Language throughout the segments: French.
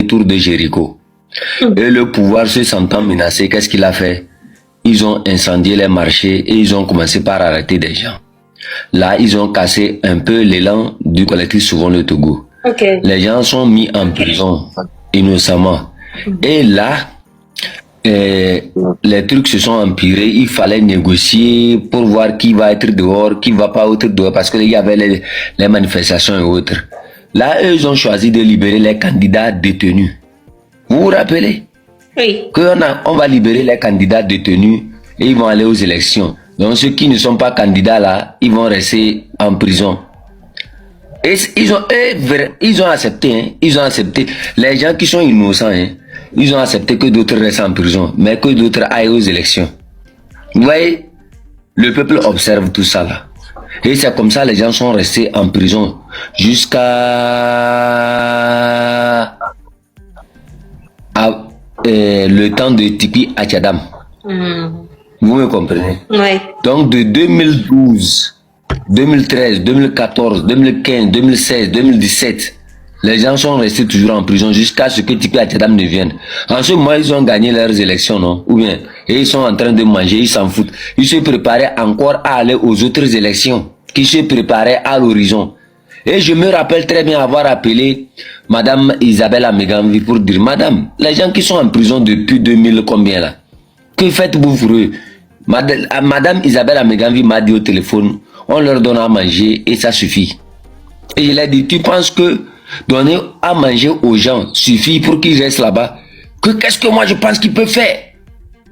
autour de Jéricho. Et le pouvoir se sentant menacé, qu'est-ce qu'il a fait? Ils ont incendié les marchés et ils ont commencé par arrêter des gens. Là, ils ont cassé un peu l'élan du collectif Sauvons le Togo. Les gens sont mis en prison innocemment. Et là, les trucs se sont empirés. Il fallait négocier pour voir qui va être dehors, qui va pas être dehors, parce qu'il y avait les manifestations et autres. Là, eux, ils ont choisi de libérer les candidats détenus. Vous vous rappelez? Oui. On va libérer les candidats détenus et ils vont aller aux élections. Donc ceux qui ne sont pas candidats là, ils vont rester en prison. Et ils ont accepté, hein, ils ont accepté. Les gens qui sont innocents, hein, ils ont accepté que d'autres restent en prison, mais que d'autres aillent aux élections. Vous voyez, le peuple observe tout ça là. Et c'est comme ça les gens sont restés en prison jusqu'à le temps de Tipi Achadam. Vous me comprenez? Oui. Donc de 2012, 2013, 2014, 2015, 2016, 2017, les gens sont restés toujours en prison jusqu'à ce que Tipi Achadam ne vienne. En ce moment, ils ont gagné leurs élections, non? Ou bien, et ils sont en train de manger, ils s'en foutent. Ils se préparaient encore à aller aux autres élections, qui se préparaient à l'horizon. Et je me rappelle très bien avoir appelé Madame Isabelle Amegamvi pour dire, Madame, les gens qui sont en prison depuis 2000 combien là? Que faites-vous pour eux? Madame Isabelle Amegamvi m'a dit au téléphone, on leur donne à manger et ça suffit. Et je lui ai dit, tu penses que donner à manger aux gens suffit pour qu'ils restent là-bas? Que qu'est-ce que moi je pense qu'ils peuvent faire?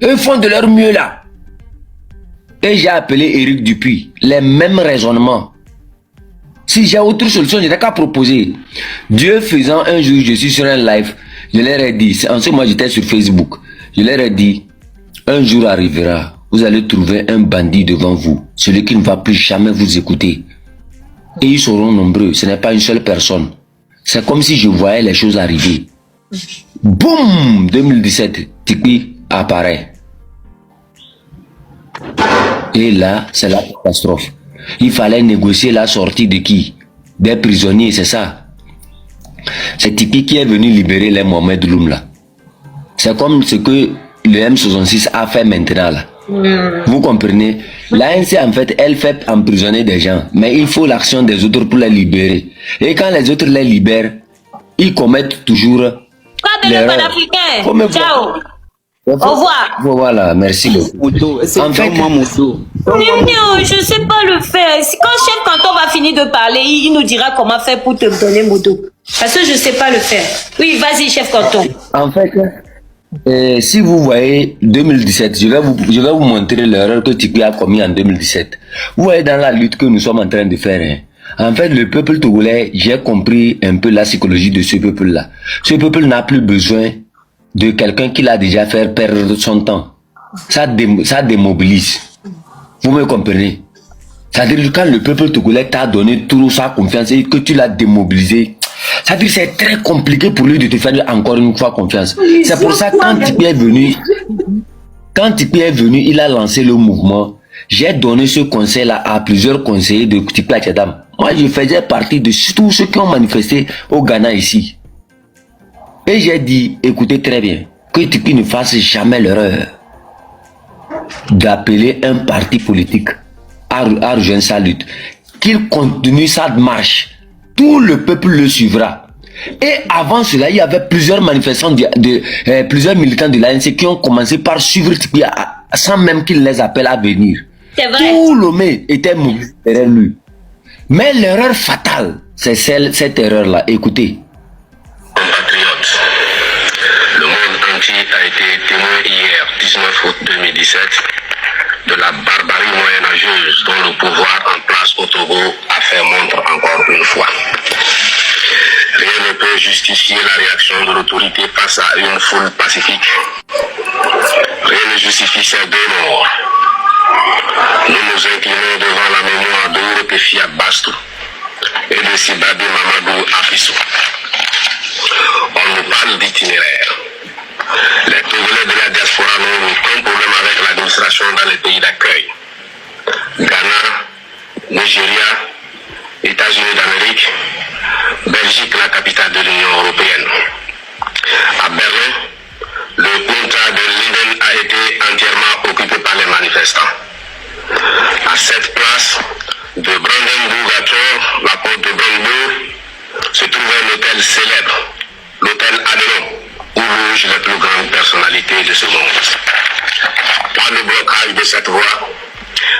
Eux font de leur mieux là. Et j'ai appelé Éric Dupuis, les mêmes raisonnements. Si j'ai autre solution, je n'ai qu'à proposer. Dieu faisant, un jour, je suis sur un live, je leur ai dit, en ce moment j'étais sur Facebook, je leur ai dit, un jour arrivera, vous allez trouver un bandit devant vous, celui qui ne va plus jamais vous écouter. Et ils seront nombreux, ce n'est pas une seule personne. C'est comme si je voyais les choses arriver. Boum! 2017, Tipi apparaît. Et là, c'est la catastrophe. Il fallait négocier la sortie de qui? Des prisonniers, c'est ça. C'est Tipi qui est venu libérer les Mohamed Loum là. C'est comme ce que le M66 a fait maintenant là. Vous comprenez? L'ANC en fait, elle fait emprisonner des gens, mais il faut l'action des autres pour les libérer. Et quand les autres les libèrent, ils commettent toujours l'erreur. Ciao. Au revoir. Voilà, merci beaucoup. En fait, je sais pas le faire. Quand chef canton va finir de parler, il nous dira comment faire pour te donner moto. Parce que je sais pas le faire. Oui, vas-y, chef canton. En fait, si vous voyez 2017, je vais vous montrer l'erreur que Tipi a commis en 2017. Vous voyez dans la lutte que nous sommes en train de faire, hein. En fait, le peuple togolais, j'ai compris un peu la psychologie de ce peuple-là. Ce peuple n'a plus besoin de quelqu'un qui l'a déjà fait perdre son temps. Ça démobilise. Vous me comprenez? C'est-à-dire que quand le peuple togolais t'a donné toute sa confiance et que tu l'as démobilisé, c'est-à-dire que c'est très compliqué pour lui de te faire encore une fois confiance. C'est pour ça que quand Tipi est venu, il a lancé le mouvement. J'ai donné ce conseil-là à plusieurs conseillers de Tipi Achadam. Moi, je faisais partie de tous ceux qui ont manifesté au Ghana ici. Et j'ai dit, écoutez très bien, que Tipi ne fasse jamais l'erreur d'appeler un parti politique à rejoindre sa lutte. Qu'il continue sa marche. Tout le peuple le suivra. Et avant cela, il y avait plusieurs manifestants, plusieurs militants de l'ANC qui ont commencé par suivre Tipi sans même qu'il les appelle à venir. Tout l'homme était mobile derrière lui. Mais l'erreur fatale, c'est cette erreur-là. Écoutez. Compatriotes, le monde entier a été témoin hier, 19 août 2017, de la barbarie moyenâgeuse dont le pouvoir en place au Togo a fait montre encore une fois. Rien ne peut justifier la réaction de l'autorité face à une foule pacifique. Rien ne justifie ces deux morts. Nous nous inclinons devant la mémoire de Urepefia Bastou et de Sibade Mamadou Afissou. On nous parle d'itinéraire. Les Togolais de la diaspora n'ont aucun problème avec l'administration dans les pays d'accueil. Ghana, Nigeria, États-Unis d'Amérique, Belgique, la capitale de l'Union européenne. a été entièrement occupée par les manifestants. À cette place de Brandenburg-Gator, la porte de Brandenburg, se trouvait l'hôtel célèbre, l'hôtel Adelon, où logent les plus grandes personnalités de ce monde. Par le blocage de cette voie,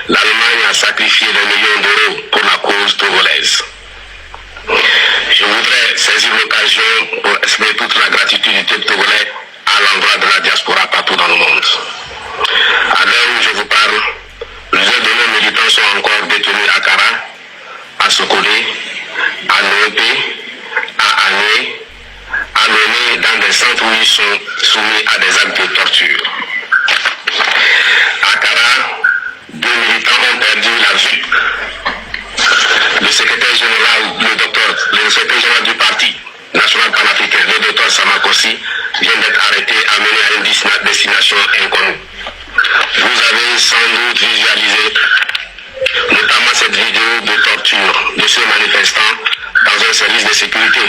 l'Allemagne a sacrifié des millions d'euros pour la cause togolaise. Je voudrais saisir l'occasion pour exprimer toute la gratitude du peuple togolais à l'endroit de la diaspora partout dans le monde. À l'heure où je vous parle, plusieurs de nos militants sont encore détenus à Kara, à Sokolé, à Noépé, à Ané, à Lomé, dans des centres où ils sont soumis à des actes de torture. À Kara, 2 militants ont perdu la vue. Le secrétaire général du parti national panafricain, le docteur Samakossi, vient d'être arrêté et amené à une destination inconnue. Vous avez sans doute visualisé notamment cette vidéo de torture de ce manifestant dans un service de sécurité,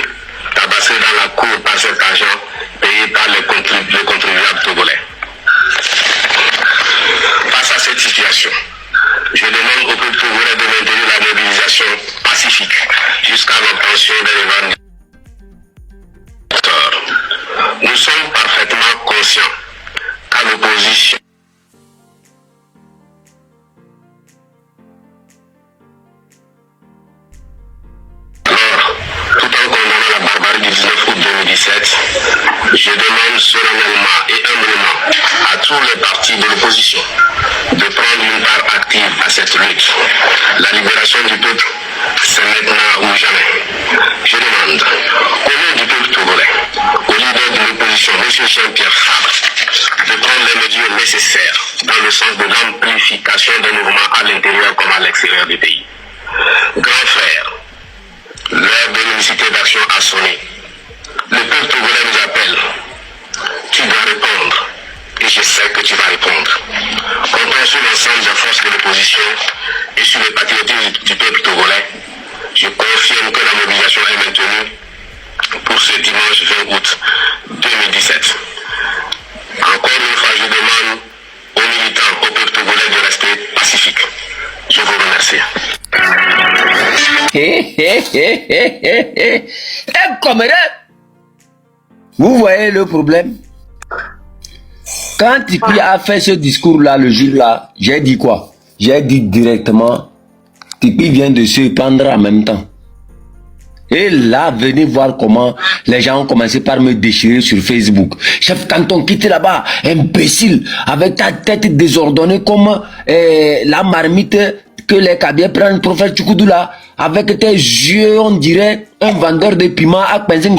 tabassé dans la cour par cet agent payé par les contribuables togolais. Face à cette situation, je demande au peuple togolais de maintenir la mobilisation pacifique jusqu'à l'obtention des revendications. Nous sommes parfaitement conscients qu'à l'opposition, alors, tout en condamnant la barbarie du 19 août 2017, je demande solennellement et humblement à tous les partis de l'opposition de prendre une part active à cette lutte. La libération du peuple, c'est maintenant ou jamais. Je demande au nom du peuple togolais, au leader de l'opposition, M. Jean-Pierre Fabre, de prendre les mesures nécessaires dans le sens de l'amplification des mouvements à l'intérieur comme à l'extérieur du pays. Grand frère, l'heure de l'unicité d'action a sonné. Le peuple togolais nous appelle. Tu dois répondre. Et je sais que tu vas répondre. Comptons sur l'ensemble des forces de l'opposition et sur le patriotisme du peuple togolais. Je confirme que la mobilisation est maintenue pour ce dimanche 20 août 2017. Encore une fois, je demande aux militants, au peuple togolais de rester pacifique. Je vous remercie. Vous voyez le problème? Quand Tipeee a fait ce discours-là, le jour-là, j'ai dit quoi? J'ai dit directement, Tipeee vient de se prendre en même temps. Et là, venez voir comment les gens ont commencé par me déchirer sur Facebook. Chef Canton, quitte là-bas, imbécile, avec ta tête désordonnée comme la marmite que les Kabyles prennent, prophète Tchoukoudou là, avec tes yeux, on dirait un vendeur de piments à Penzing.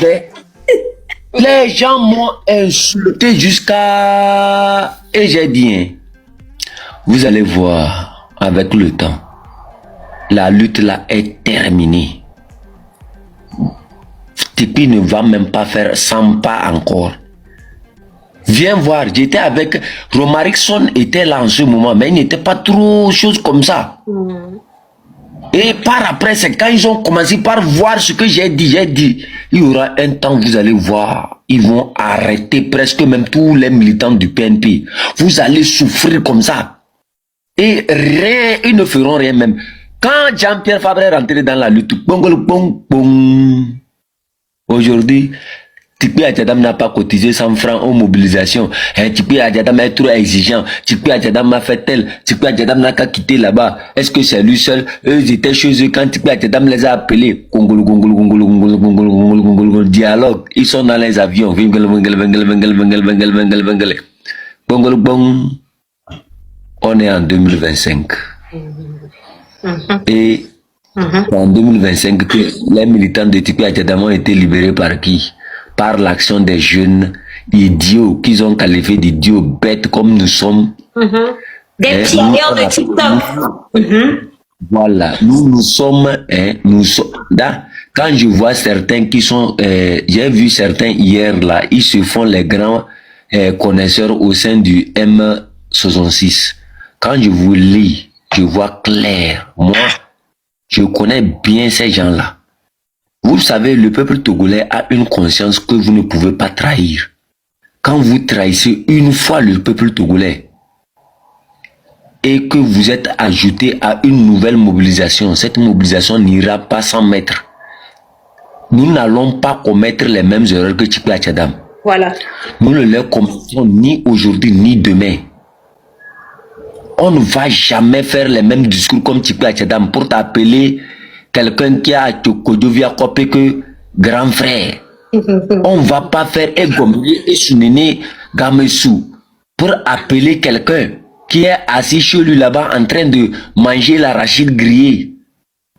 Les gens m'ont insulté jusqu'à... Et j'ai dit, hein, vous allez voir, avec le temps, la lutte là est terminée. Tipeee ne va même pas faire 100 pas encore. Viens voir, j'étais avec... Romarickson était là en ce moment, mais il n'était pas trop chose comme ça. Et par après, c'est quand ils ont commencé par voir ce que j'ai dit, il y aura un temps, vous allez voir, ils vont arrêter presque même tous les militants du PNP. Vous allez souffrir comme ça. Et rien, ils ne feront rien même. Quand Jean-Pierre Fabre est rentré dans la lutte, aujourd'hui, Tipeee Adjadam n'a pas cotisé 100 francs aux mobilisations. Tipeee Adjadam est trop exigeant. Tipeee Adjadam m'a fait tel. Tipeee Adjadam n'a qu'à quitter là-bas. Est-ce que c'est lui seul? Eux étaient chez eux quand Tipeee Adjadam les a appelés. Dialogue. Ils sont dans les avions. On est en 2025. Et en 2025, les militants de Tipeee Adjadam ont été libérés par qui? Par l'action des jeunes idiots qu'ils ont qualifiés d'idiots bêtes comme nous sommes. Des pionniers de TikTok. Voilà, nous sommes, quand je vois certains qui sont, j'ai vu certains hier là, ils se font les grands connaisseurs au sein du M66. Quand je vous lis, je vois clair. Moi, je connais bien ces gens-là. Vous savez, le peuple togolais a une conscience que vous ne pouvez pas trahir. quand vous trahissez une fois le peuple togolais et que vous êtes ajouté à une nouvelle mobilisation, cette mobilisation n'ira pas sans maître. Nous n'allons pas commettre les mêmes erreurs que Tchipé Tchadam. Voilà. Nous ne les commettons ni aujourd'hui ni demain. On ne va jamais faire les mêmes discours comme Tchipé Tchadam pour t'appeler quelqu'un qui a Tchokodovia copé que grand frère. On ne va pas faire Egomri et Sunene Gamesou pour appeler quelqu'un qui est assis chez lui là-bas en train de manger l'arachide grillé.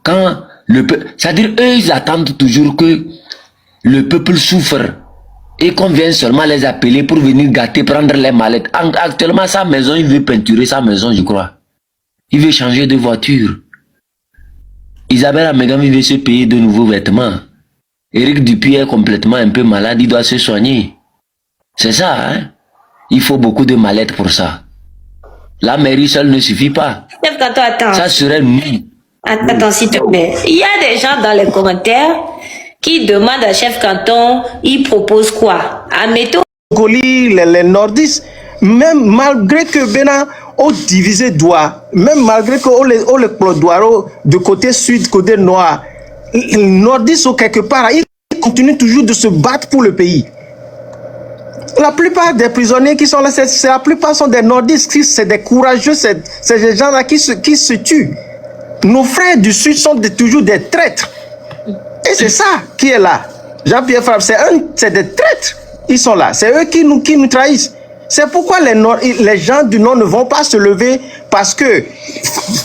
Quand le peuple, c'est-à-dire eux ils attendent toujours que le peuple souffre et qu'on vienne seulement les appeler pour venir gâter, prendre les mallettes. Actuellement sa maison, il veut peinturer sa maison, je crois. Il veut changer de voiture. Isabelle Amegami veut se payer de nouveaux vêtements. Eric Dupuis est complètement un peu malade, il doit se soigner. C'est ça, hein? Il faut beaucoup de mallettes pour ça. La mairie seule ne suffit pas. Chef Canton, attends. Ça serait nous. Attends, s'il te plaît. Il y a des gens dans les commentaires qui demandent à Chef Canton, il propose quoi? Admettons. Les nordistes, même malgré que Bena ont divisé Douar, même malgré que les Douar de côté sud, côté nord, les nordistes sont quelque part, ils continuent toujours de se battre pour le pays. La plupart des prisonniers qui sont là, la plupart sont des nordistes, c'est des courageux, c'est des gens-là qui se tuent. Nos frères du sud sont toujours des traîtres. Et c'est ça qui est là. Jean-Pierre Fabre, c'est des traîtres. Ils sont là. C'est eux qui nous trahissent. C'est pourquoi les gens du Nord ne vont pas se lever parce que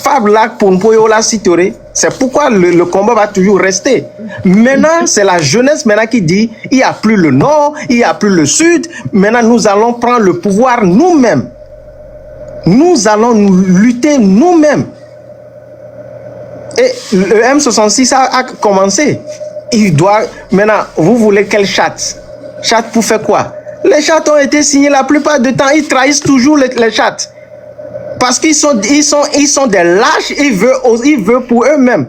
Fabre là, pour Mpoyola Sitoré, c'est pourquoi le combat va toujours rester. Maintenant, c'est la jeunesse maintenant qui dit il n'y a plus le Nord, il n'y a plus le Sud. Maintenant, nous allons prendre le pouvoir nous-mêmes. Nous allons lutter nous-mêmes. Et le M66 a commencé. Il doit. Maintenant, vous voulez quelle chatte? Chatte pour faire quoi? Les chattes ont été signés la plupart du temps. Ils trahissent toujours les chattes. Parce qu'ils sont des lâches. Ils veulent pour eux-mêmes.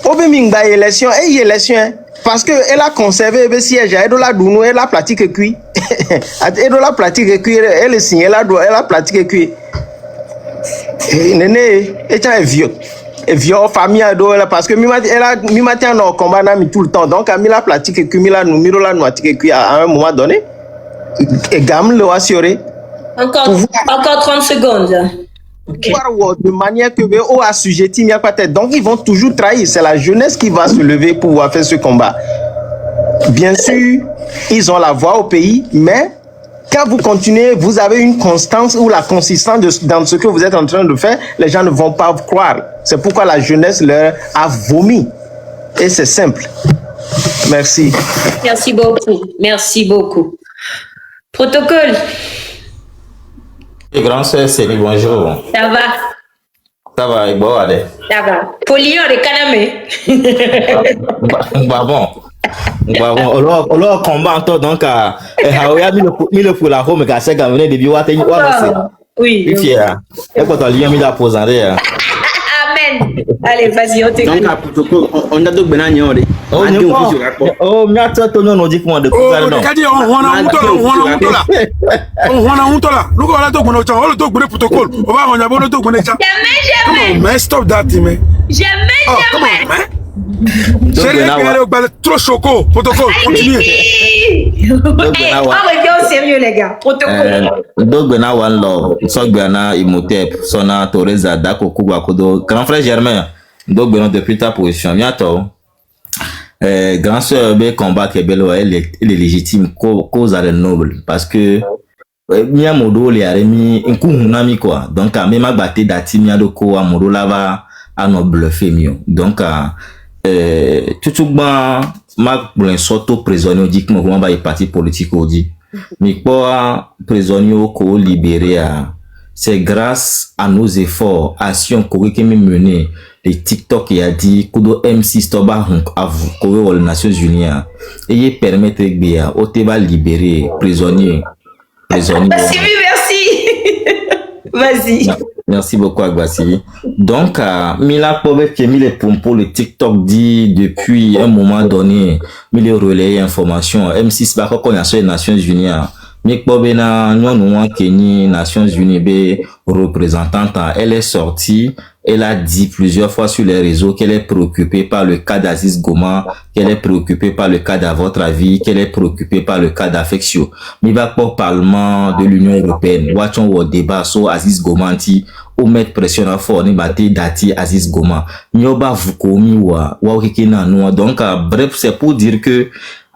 Obemingba élection et élection. Parce qu'elle a conservé le siège. Elle a pratiqué cuit. Elle a pratiqué cuit. Elle est signée. Elle a pratiqué cuit. Néné, elle est vieux. Vieux famille parce que elle a mis matin au combat tout le temps. Donc, elle a pratiqué cuit. À un moment donné. Et gamme le assuré. Encore 30 secondes. Okay. De manière que eux assujettis, il n'y a pas tête. Donc ils vont toujours trahir. C'est la jeunesse qui va se lever pour pouvoir faire ce combat. Bien sûr, ils ont la voix au pays, mais quand vous continuez, vous avez une constance ou la consistance dans ce que vous êtes en train de faire, les gens ne vont pas vous croire. C'est pourquoi la jeunesse leur a vomi. Et c'est simple. Merci. Merci beaucoup. Merci beaucoup. Protocole. Grand sœur Séni, bonjour. Ça va? Ça va, et bon, allez. Ça va. Polion de Kaname. Bah bon. On leur combat encore donc à Haoya mis le pour la home et qu'à ce gars venait de bio atteindre. Oui. Oui, fier. Et quand on lui a mis la pose en l'air. Amen. Allez, vas-y, on t'écoute. Donc, à protocole, on a donc bien ignoré. Oh, mais attends, on a dit comment de on stop that, man. Jamais. Trop choco. Protocole, continue. On revient au sérieux, les gars. Protocole. Donc, ben, one love. So, ben, Imhotep, Sona, Toreza, Dako, Kuba, Kodo. Grand frère Germain. Donc, ben, depuis ta position, bientôt. Grand sœur, ben, combat Kebelo, elle est légitime, cause à noble. Parce que, Mia Modo, les aremi, un coup, nami, quoi. Donc, même à battre dati, Mia Doko, à Modo, là-bas, à nos bluffé mieux. Donc, tout ma pour un sorte prisonnier dit que moi va y parti politique dit mais quoi prisonnier ko libéré c'est grâce à nos efforts actions que nous mené les TikTok il a dit que M6 toba à vous aux Nations Unies et permettre bien au va libérer prisonnier merci. Vas-y. Merci beaucoup, Agbasi. Donc, Mila Pobe qui a mis les pompos, le TikTok dit depuis un moment donné, il relaye information. M6 Bako qu'on a sur les Nations Unies. Mais Pobe na nous Kenya Nations Unies be représentante, elle est sortie. Elle a dit plusieurs fois sur les réseaux qu'elle est préoccupée par le cas d'Aziz Goma, qu'elle est préoccupée par le cas d'À votre avis, qu'elle est préoccupée par le cas d'Affectio. Mais va pas au Parlement de l'Union Européenne. Watchons au débat sur Aziz Goma ou mettre pression à fort, ni battre dati Aziz Goma. Nyoba vukomi wa kikina noa. Donc, bref, c'est pour dire que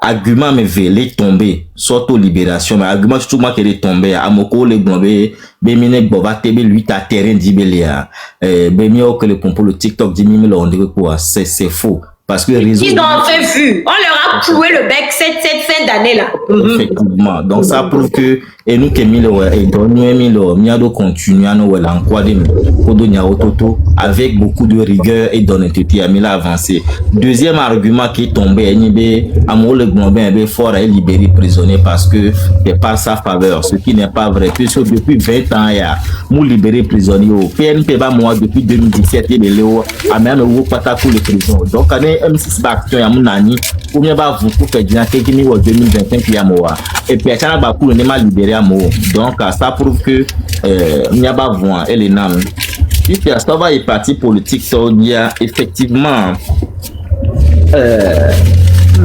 argument me vele tomber surtout libération mais argument surtout moi qu'elle est tombée à moko le globé bemine boba tebe lui ta terrain dibelia bemio que le pompo le TikTok dit mime on dit quoi c'est faux parce que réseau ils ont fait vu on leur a cloué le bec cette fin d'année là effectivement donc ça prouve que et nous que milo et donne milo miado continue à nous l'enquadrer kodo nyao toto avec beaucoup de rigueur et d'honnêteté à mila avancé. Deuxième argument qui est tombé nibe amour le globin est fort à libérer prisonnier parce que c'est par sa faveur ce qui n'est pas vrai puisque depuis 20 ans il y a mou libérer prisonnier au PNP ba moi depuis 2017 il est léo a même au patakou les prisons donc année M6 action ya munani ou bien ba vous faire dire que qui au 2025 il y a moi et puis ça ba pour ne mal libérer donc ça prouve que il y a pas voix elle est nam si ça va les partis politiques il y a effectivement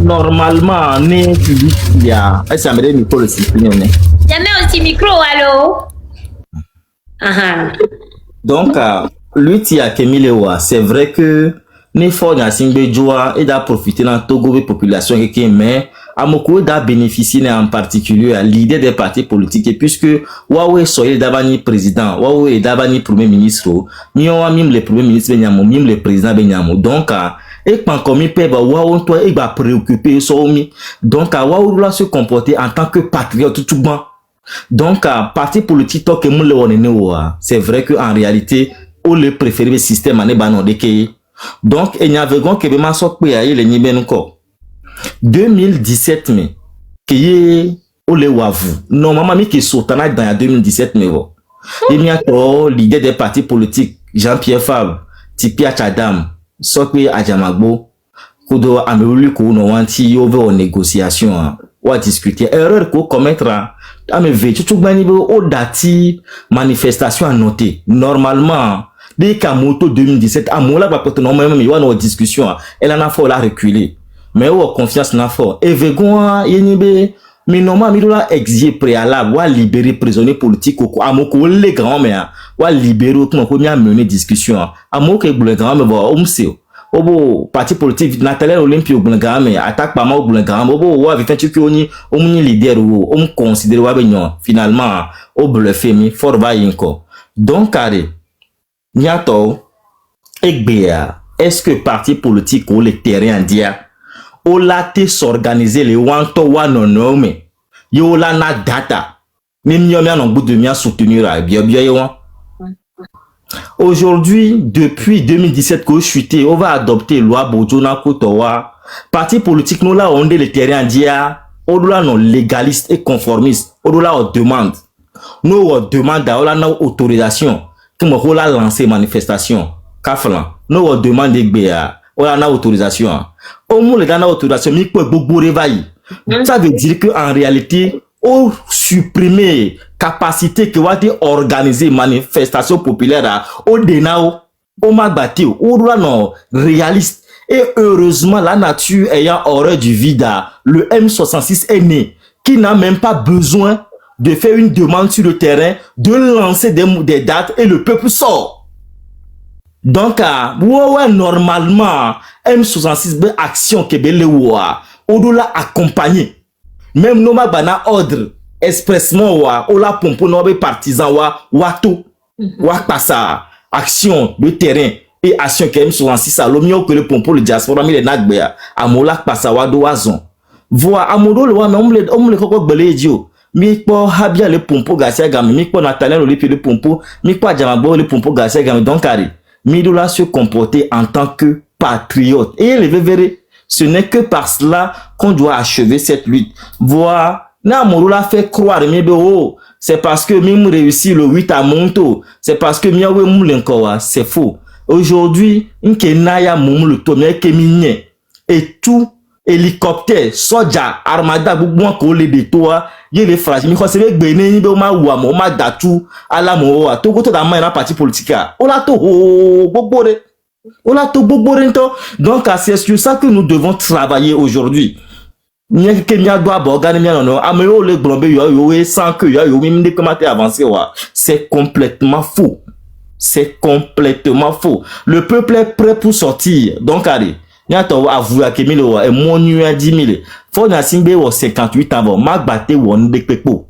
normalement né public il y a ça me donne micro le cyclone jamais aussi micro allô donc lui qui a Kemilewa c'est vrai que ne faut na singbe joa et da profiter dans Togo population qui mais Amoko da bénéficié en particulier à l'idée des partis politiques et puisque Waoué soyez d'abani président, Waoué d'abani premier ministre, ni on a même le premier ministre Benyamo, même le président Benyamo. Donc et quand comme il peut Waoué toi il va préoccuper somi. Donc Waoué doit se comporter en tant que patriote tout bon. Donc parti politique toi que nous le on c'est vrai que en réalité on le préfère le système ané banon de que donc il y avait gon que be ma sok pe ayi le niben encore 2017 mais qui est au le wavu normalement mais qui sautana dans 2017 mais bon il y a trop l'idée des partis politiques Jean-Pierre Fabre Tipia Tchadam Sokwe Adjamagbo kudo amelu ko no wanti over négociation ou à discuter erreur ko commettre à me veut tout bani au dati manifestation à noter normalement dès qu'à moto 2017 à mola ba peut normalement il y a une discussion elle en a fait la reculer mais ou confiance n'a fort et vegon yenibe mais normalement il doit exiger préalable ou libérer prisonniers politiques ou amoko les grands mais ou libérer comment ko bien mener discussion amoko les grands mais bon umseo obo parti politique Nathalie Olympie au grand mais attaque pas mal au grand obo ou avec fait que oni omuni leader ou on considère wa benyon finalement au bluffé mi fort va yinko donc carré niato egbea est-ce que parti politique ou les terrains dia o la te s'organiser les wanto wanonome yo la na data même yo mia non bout de mia soutenir à bien yo aujourd'hui depuis 2017 que chuté on va adopter loi Bojona Kotowa parti politique nous là on est les terrains dia on doit non légaliste et conformiste on doit on demande nous on demande on la autorisation que mo la lancer manifestation kaflan nous on demande gbea on a autorisation au moins les gars autorisation mais quoi beaucoup réveil ça veut dire que en réalité on supprimer capacité que va organiser manifestation populaire au denao au magbati au droit non réaliste et heureusement la nature ayant horreur du vide le M66 est né qui n'a même pas besoin de faire une demande sur le terrain de lancer des dates et le peuple sort. Donc, ouais, normalement, M66 action que belle on doit accompagner. Même nos bana ordre expressement ou la pompe no partisan wato passa action de terrain et action que M66 a mieux que le pompe le diaspora mi le nagbea amola passa wa do wazon. Voa amodo le wa mais on le koko bele dio. Mi po habia le pompe Garcia Game mi po Nathalie Olympie le pompe mi po Adjamagbo le pompe Garcia Game donc carré. Mais il doit se comporter en tant que patriote. Et le verrez, ce n'est que par cela qu'on doit achever cette lutte. Voir, na morola fait croire, mais oh, c'est parce que Mim réussit le 8 à Monto, c'est parce que Miawe Moulenkowa, c'est faux. Aujourd'hui, Nkenaya Moumou Tomie Keminye, et tout hélicoptère, soja, armada, boubouan kolé de toi, yé les fragiles, mais quand c'est avec Béné, il y a Ouamo, ma datou, à la moa, tout goto d'amay na parti politique. Ola to, bobore. Ola to, bobore. Donc, c'est sur ça que nous devons travailler aujourd'hui. Nya ke nya doit borgane nya non ameyo le glombe yo sans que yo même de comment avancer wa, c'est complètement faux. C'est complètement faux. Le peuple est prêt pour sortir. Donc allez, nya to avouer que milo et mon nu à 10 000. Faut na simbe au 58 ans ma batte won de pepo.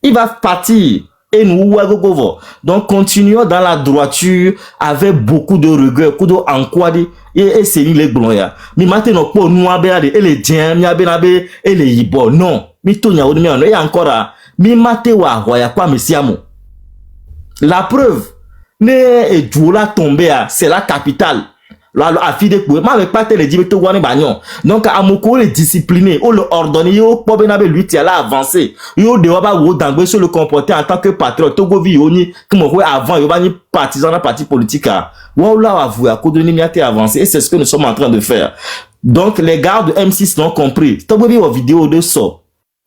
Il va partir et nous go. Donc continuons dans la droiture avec beaucoup de regret, beaucoup de enquadé et c'est les gloria. Mi maintenant pour nous abéade et les diens mi abénabe et les yibo non. Mi tonya ou mi on et encore mi mate wa ya kwa mesiamo. La preuve ne et la tombé c'est la capitale. La affide pour ma avec pas télé dit to wani bagnon. Donc amoko le discipliné ou le ordonné yo po benabe lui ti ala avancer. Yo de ba wo dangbe sur le comporter en tant que patriote Togo vi yoni comme avant yo ba ni partisan dans parti politique a. Wa la avouer à cause de l'imiaté avancé et c'est ce que nous sommes en train de faire. Donc les gars de M6 l'ont compris. Togo vi au vidéo de ça.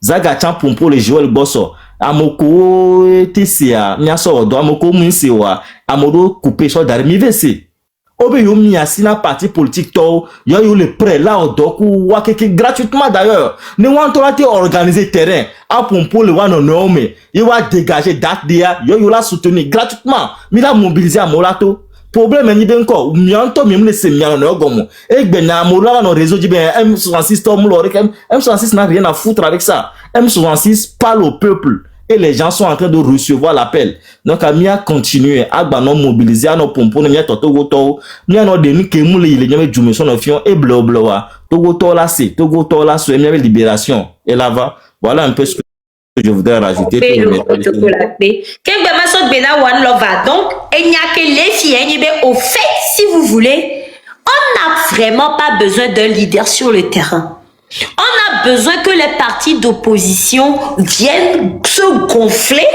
Zaga chan pompo le Joël Bosso. Amoko TCA, nya so do amoko munsewa. Amodo couper so dar mi vc. Obe yo mi asina parti politique to yo le prêt là au doku wa keke gratuitement d'ailleurs ne want to la organiser terrain a pompo le wa non mais il va dégager date dia yo la soutenir gratuitement mi la mobiliser à molato problème ni ben ko mi anto mi me se mi no gomo e gbe na mola no réseau di ben M66 to mo le M66 n'a rien à foutre avec ça. M66 parle au peuple. Et les gens sont en train de recevoir l'appel. Donc, à mia continuer à non mobiliser, à nos pompons, à toto goto, mia no deni ke moule il y a du son of et blo bloa. Togo là c'est, Togo là c'est mia libération. Et là va, voilà un peu ce que je voudrais rajouter. Donc, il n'y a que les filles, au fait, si vous voulez, on n'a vraiment pas besoin d'un leader sur le terrain. On a besoin que les partis d'opposition viennent se gonfler,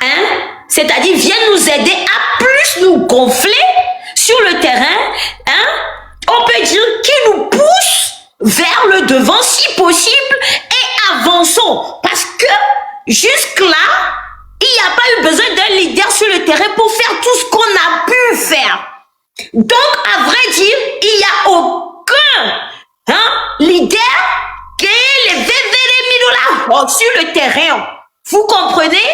hein? C'est-à-dire viennent nous aider à plus nous gonfler sur le terrain, hein? On peut dire qu'ils nous poussent vers le devant si possible et avançons. Parce que jusque-là, il n'y a pas eu besoin d'un leader sur le terrain pour faire tout ce qu'on a pu faire. Donc, à vrai dire, il n'y a aucun leader qui est les vévérémidola sur le terrain. Vous comprenez?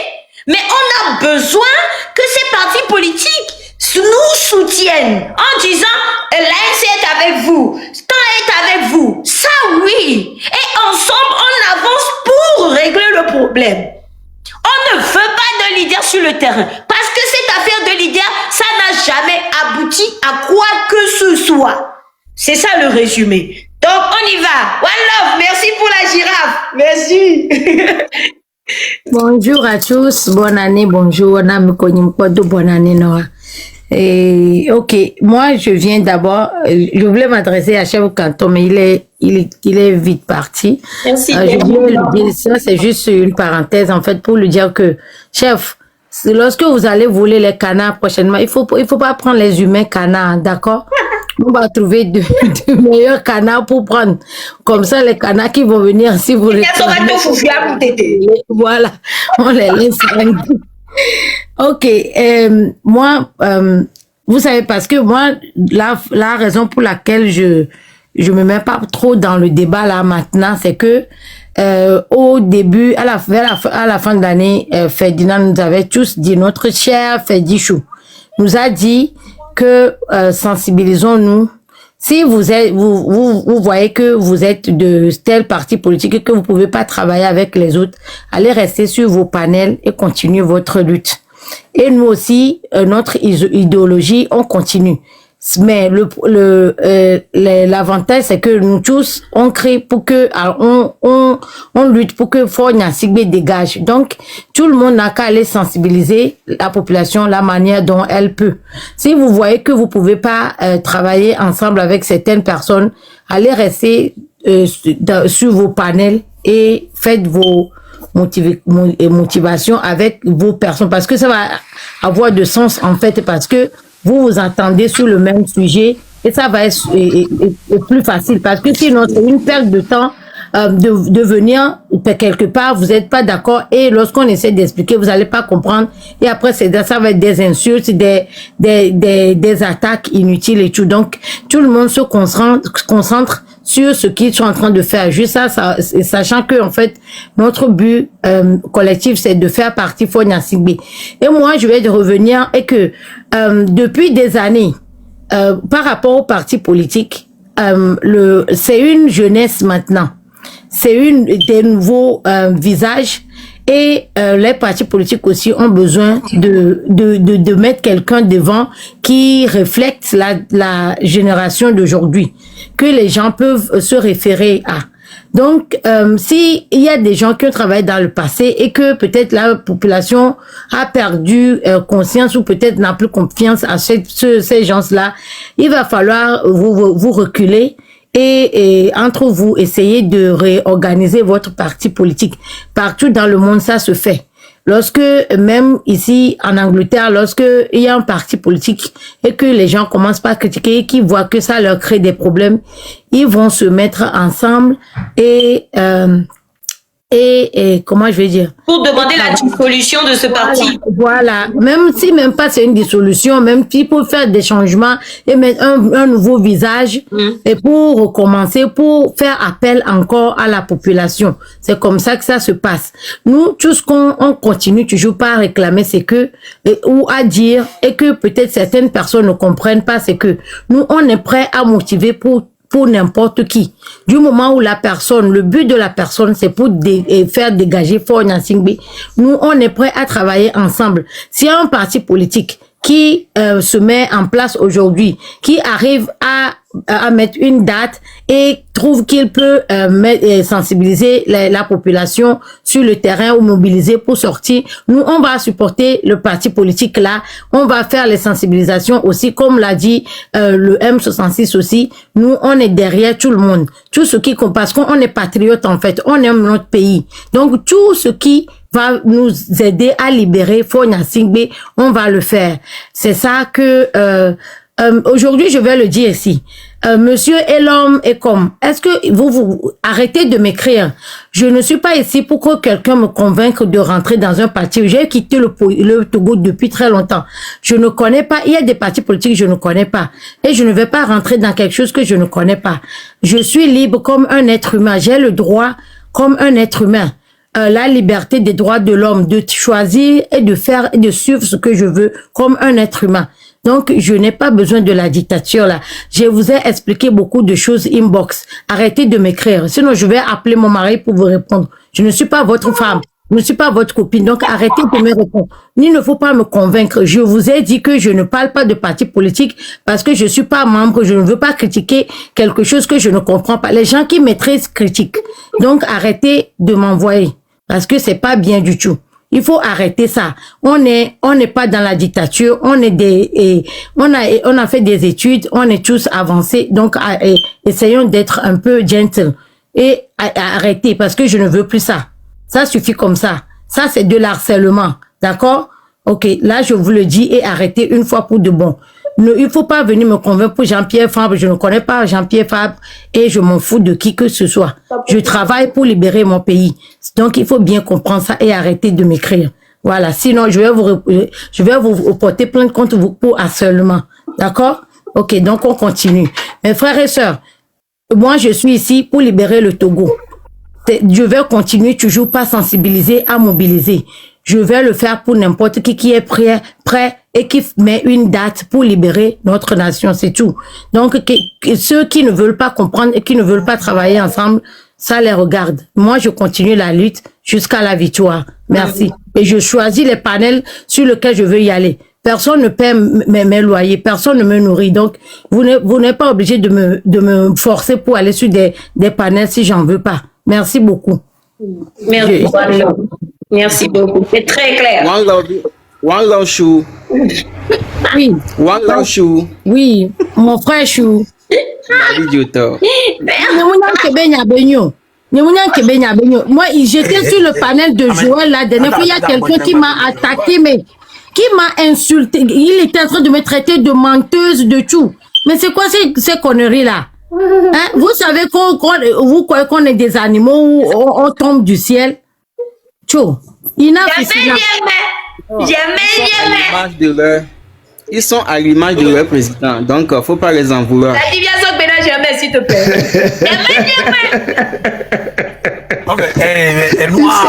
Mais on a besoin que ces partis politiques nous soutiennent en disant l'ANC est avec vous, STAN est avec vous. Ça oui. Et ensemble, on avance pour régler le problème. On ne veut pas de leader sur le terrain. Parce que cette affaire de leader, ça n'a jamais abouti à quoi que ce soit. C'est ça le résumé. Donc, on y va. One love. Merci pour la girafe. Merci. Bonjour à tous. Bonne année. Bonjour. On a me connu de bonne année, Noah. Et, ok. Moi, je viens d'abord, je voulais m'adresser à Chef Canton, mais il est vite parti. Merci. Je voulais lui dire ça, c'est juste une parenthèse, en fait, pour lui dire que, chef, lorsque vous allez voler les canards prochainement, il faut pas prendre les humains canards, d'accord? On va trouver de meilleurs canards pour prendre. Comme ça, les canards qui vont venir, si vous les voilà, on les laisse. Ok, moi, vous savez, parce que moi, la raison pour laquelle je me mets pas trop dans le débat là maintenant, c'est que au début, à la fin de l'année, Ferdinand nous avait tous dit, notre cher Ferdichou nous a dit que sensibilisons-nous. Si vous voyez que vous êtes de tel parti politique et que vous pouvez pas travailler avec les autres, allez rester sur vos panels et continuez votre lutte. Et nous aussi, notre idéologie, on continue. Mais l'avantage, c'est que nous tous, on crée pour que, on lutte pour que Fogna Sigbe dégage. Donc, tout le monde n'a qu'à aller sensibiliser la population, la manière dont elle peut. Si vous voyez que vous pouvez pas travailler ensemble avec certaines personnes, allez rester sur vos panels et faites motivation avec vos personnes, parce que ça va avoir de sens en fait, parce que vous vous entendez sur le même sujet et ça va être plus facile, parce que sinon c'est une perte de temps de venir quelque part, vous n'êtes pas d'accord et lorsqu'on essaie d'expliquer, vous n'allez pas comprendre et après ça va être des insultes, des attaques inutiles et tout. Donc tout le monde se concentre sur ce qu'ils sont en train de faire. Juste ça, sachant que en fait notre but collectif c'est de faire partie Fogna Sigbe. Et moi je vais revenir et que depuis des années par rapport aux partis politiques, c'est une jeunesse maintenant. C'est des nouveaux visages et les partis politiques aussi ont besoin de mettre quelqu'un devant qui reflète la génération d'aujourd'hui, que les gens peuvent se référer à. Donc, si il y a des gens qui ont travaillé dans le passé et que peut-être la population a perdu conscience ou peut-être n'a plus confiance à ces gens-là, il va falloir vous reculer et entre vous, essayez de réorganiser votre parti politique. Partout dans le monde, ça se fait. Lorsque, même ici en Angleterre, lorsque il y a un parti politique et que les gens commencent par critiquer et qu'ils voient que ça leur crée des problèmes, ils vont se mettre ensemble et comment je vais dire? Pour demander la dissolution de ce parti. Voilà. Même si même pas c'est une dissolution, même si pour faire des changements et mettre un nouveau visage et pour recommencer, pour faire appel encore à la population. C'est comme ça que ça se passe. Nous, tout ce qu'on continue toujours pas à réclamer, c'est que, ou à dire, et que peut-être certaines personnes ne comprennent pas, c'est que nous, on est prêt à motiver pour n'importe qui. Du moment où la personne, le but de la personne, c'est pour faire dégager Fogna Sigbe, nous, on est prêt à travailler ensemble. S'il y a un parti politique qui se met en place aujourd'hui, qui arrive à mettre une date et trouve qu'il peut sensibiliser la population sur le terrain ou mobiliser pour sortir, nous, on va supporter le parti politique là, on va faire les sensibilisations aussi, comme l'a dit le M66 aussi, nous, on est derrière tout le monde. Tout ce qui, parce qu'on est patriote en fait, on aime notre pays. Donc, tout ce qui va nous aider à libérer Fogna Sigbe, on va le faire. C'est ça que aujourd'hui je vais le dire ici. Monsieur et l'homme est comme. Est-ce que vous arrêtez de m'écrire? Je ne suis pas ici pour que quelqu'un me convainque de rentrer dans un parti. J'ai quitté le Togo depuis très longtemps. Je ne connais pas. Il y a des partis politiques que je ne connais pas. Et je ne vais pas rentrer dans quelque chose que je ne connais pas. Je suis libre comme un être humain. J'ai le droit comme un être humain. La liberté des droits de l'homme, de choisir et de faire et de suivre ce que je veux comme un être humain. Donc, je n'ai pas besoin de la dictature là. Je vous ai expliqué beaucoup de choses inbox. Arrêtez de m'écrire. Sinon, je vais appeler mon mari pour vous répondre. Je ne suis pas votre femme. Je ne suis pas votre copine. Donc, arrêtez de me répondre. Il ne faut pas me convaincre. Je vous ai dit que je ne parle pas de parti politique parce que je suis pas membre. Je ne veux pas critiquer quelque chose que je ne comprends pas. Les gens qui maîtrisent critiquent. Donc, arrêtez de m'envoyer. Parce que c'est pas bien du tout. Il faut arrêter ça. On n'est pas dans la dictature. On a fait des études. On est tous avancés. Donc, essayons d'être un peu gentle. Et arrêter parce que je ne veux plus ça. Ça suffit comme ça. Ça, c'est de l'harcèlement. D'accord? Ok. Là, je vous le dis et arrêtez une fois pour de bon. Il faut pas venir me convaincre pour Jean-Pierre Fabre. Je ne connais pas Jean-Pierre Fabre et je m'en fous de qui que ce soit. Je travaille pour libérer mon pays. Donc, il faut bien comprendre ça et arrêter de m'écrire. Voilà. Sinon, je vais vous porter plainte contre vous pour harcèlement. D'accord? Ok. Donc, on continue. Mes frères et sœurs, moi, je suis ici pour libérer le Togo. Je vais continuer toujours pas sensibiliser à mobiliser. Je vais le faire pour n'importe qui est prêt et qui met une date pour libérer notre nation, c'est tout. Donc, ceux qui ne veulent pas comprendre et qui ne veulent pas travailler ensemble, ça les regarde. Moi, je continue la lutte jusqu'à la victoire. Merci. Et je choisis les panels sur lesquels je veux y aller. Personne ne paie mes loyers, personne ne me nourrit. Donc, vous n'êtes pas obligé de me forcer pour aller sur des panels si j'en veux pas. Merci beaucoup. Merci. Merci beaucoup. C'est très clair. One love shoe. Oui. One love shoe. Oui, mon frère Chou. Moi, j'étais sur le panel de Joël la dernière fois. Il y a quelqu'un qui m'a attaqué, mais qui m'a insulté. Il était en train de me traiter de menteuse, de tout. Mais c'est quoi ces conneries-là? Hein? Vous savez vous croyez qu'on est des animaux ou on tombe du ciel? Tchou. Ils sont à l'image de leur président, donc faut pas les en vouloir. La division jamais, s'il te plaît. Ok, Noir,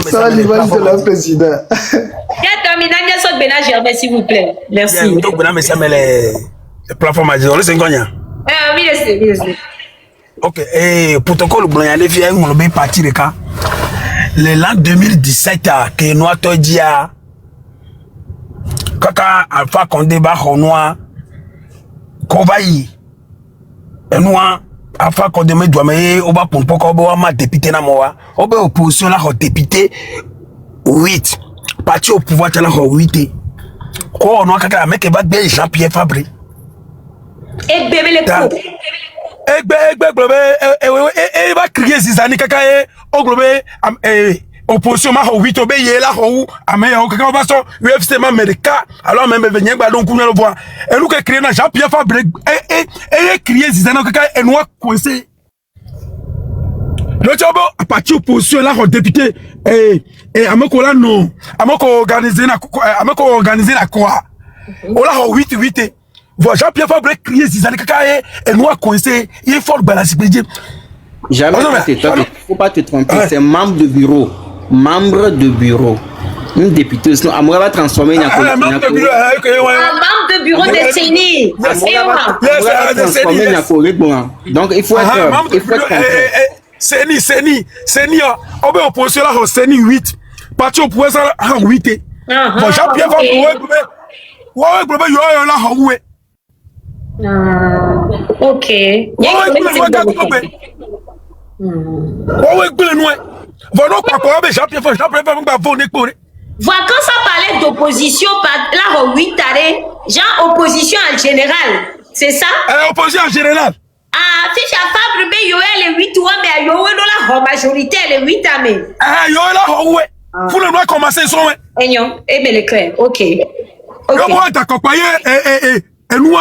ça l'image de leur président. Germain, s'il vous plaît. Merci. Les plateformes c'est gagnant. Oui, laissez. Ok, protocole blanc, les filles, on va partir de cas. Le l'an 2017, que Noir te dit kaka Alpha Condé ba Noir Kobayi Noir Alpha Condé me doit me oba pour poko oba ma député na moa oba opposition la député 8 parti au pouvoir la 8 ko Noir kaka mec ba bien Jean-Pierre Fabré et bébé le coup egbe globe e va crier zizani kaka o globe opposition ma 8 obe yela ho ame o kaka ba so UFC ma America alors même venir gba don kunyo le voir et nous que créer na Jean-Pierre Fabré et crier zizana kaka et nous coincé le job à partir opposition là député et amako là non amako organiser la quoi on la 8 voilà Jean-Pierre Fabré crier zizana kaka et nous coincé il faut balancer jamais faut pas te tromper c'est membre de bureau. Membre de bureau. Une députée, sinon Amoura va transformer une membre de bureau de CENI. Donc il faut être CENI, on va opposer là au CENI 8. Parti au pouvoir ça à 8. Bon, Jean-Pierre va ok. Voilà, quand ça parlait d'opposition, là, 8 tarés, genre opposition en général, c'est ça? Opposition en général. Ah, si j'ai pas mais il y a les 8 ou mais il y a la majorité, les 8 mais. Ah, il y a la ouais. Vous ne doit commencer son. Eh non, eh mais le clair, ok. Yo moi d'accord pas et nous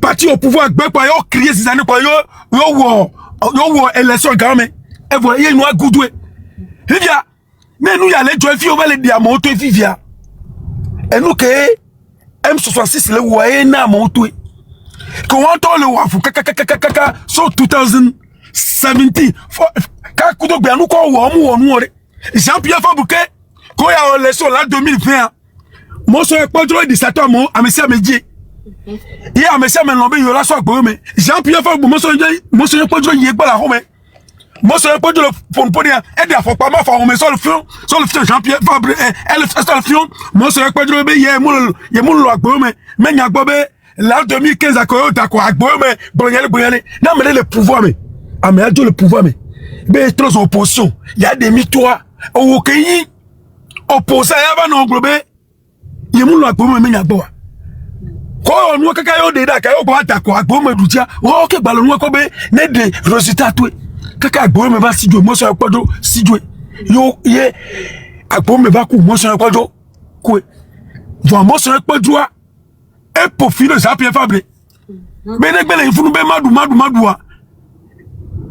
parti au pouvoir gbe pa yo crier ces années pa yo élection gamin et voyez nous goudoué vivia mais nous y aller joie fi on va les diamants to vivia et nous que M66 le voyez na monto que on to le wafu kaka so 2017 ka kudo gbe nous ko wo mu Jean-Pierre Fabré ko ya élection là 2020 moi je pas trop de ça toi moi à monsieur Medji il a monsieur Melombe il la so gbo me Jean-Pierre Fabré moi je pas trop y gba la home moi je pas trop pour dire et à faut pas ma faire sur le fion Jean-Pierre Fabré elle sur le fion moi je pas trop be y mo lo gbo me nya gbo be la 2015 à quoi d'accord gbo me boyale non mais le pouvoir mais ah mais le pouvoir mais be trop opposition il y a des mitois au Kenya opposé ya ba no gbo be yemu lo agbo me nya gbo ko onu kaka yo de da ka yo gbo atako agbo me dutia o ke gbalo nu ko be ne de résultat to kaka agbo me ba sijo mo so podo sijo yo ye agbo me ba ku mo so podo ku vo mo so podo e profil Jean-Pierre Fabré be ne gbele ifunu be madu a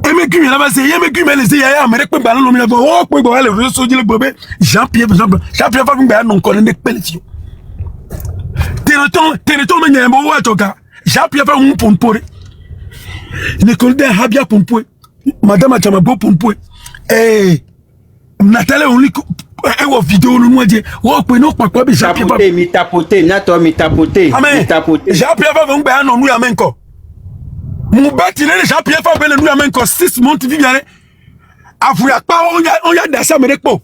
e me gumi la ba se ye me gumi le se ya me pe gbalo lo mi le o pe gbo le so jile gbo be Jean-Pierre Fabré be no ko ne pele ti Téléton mais nyembo wa toka Jean-Pierre Fabré un pompore Nicole de Habia pompoe madame Achamabo pompoe Nathalie on lit e vidéo no je wo pe no papa be Jean-Pierre Fabré mi tapoter Jean-Pierre Fabré ngbe an no ya menko mu bati le Jean-Pierre Fabré le nu ya menko 6 months viviane afuya pa on ya dasa merepo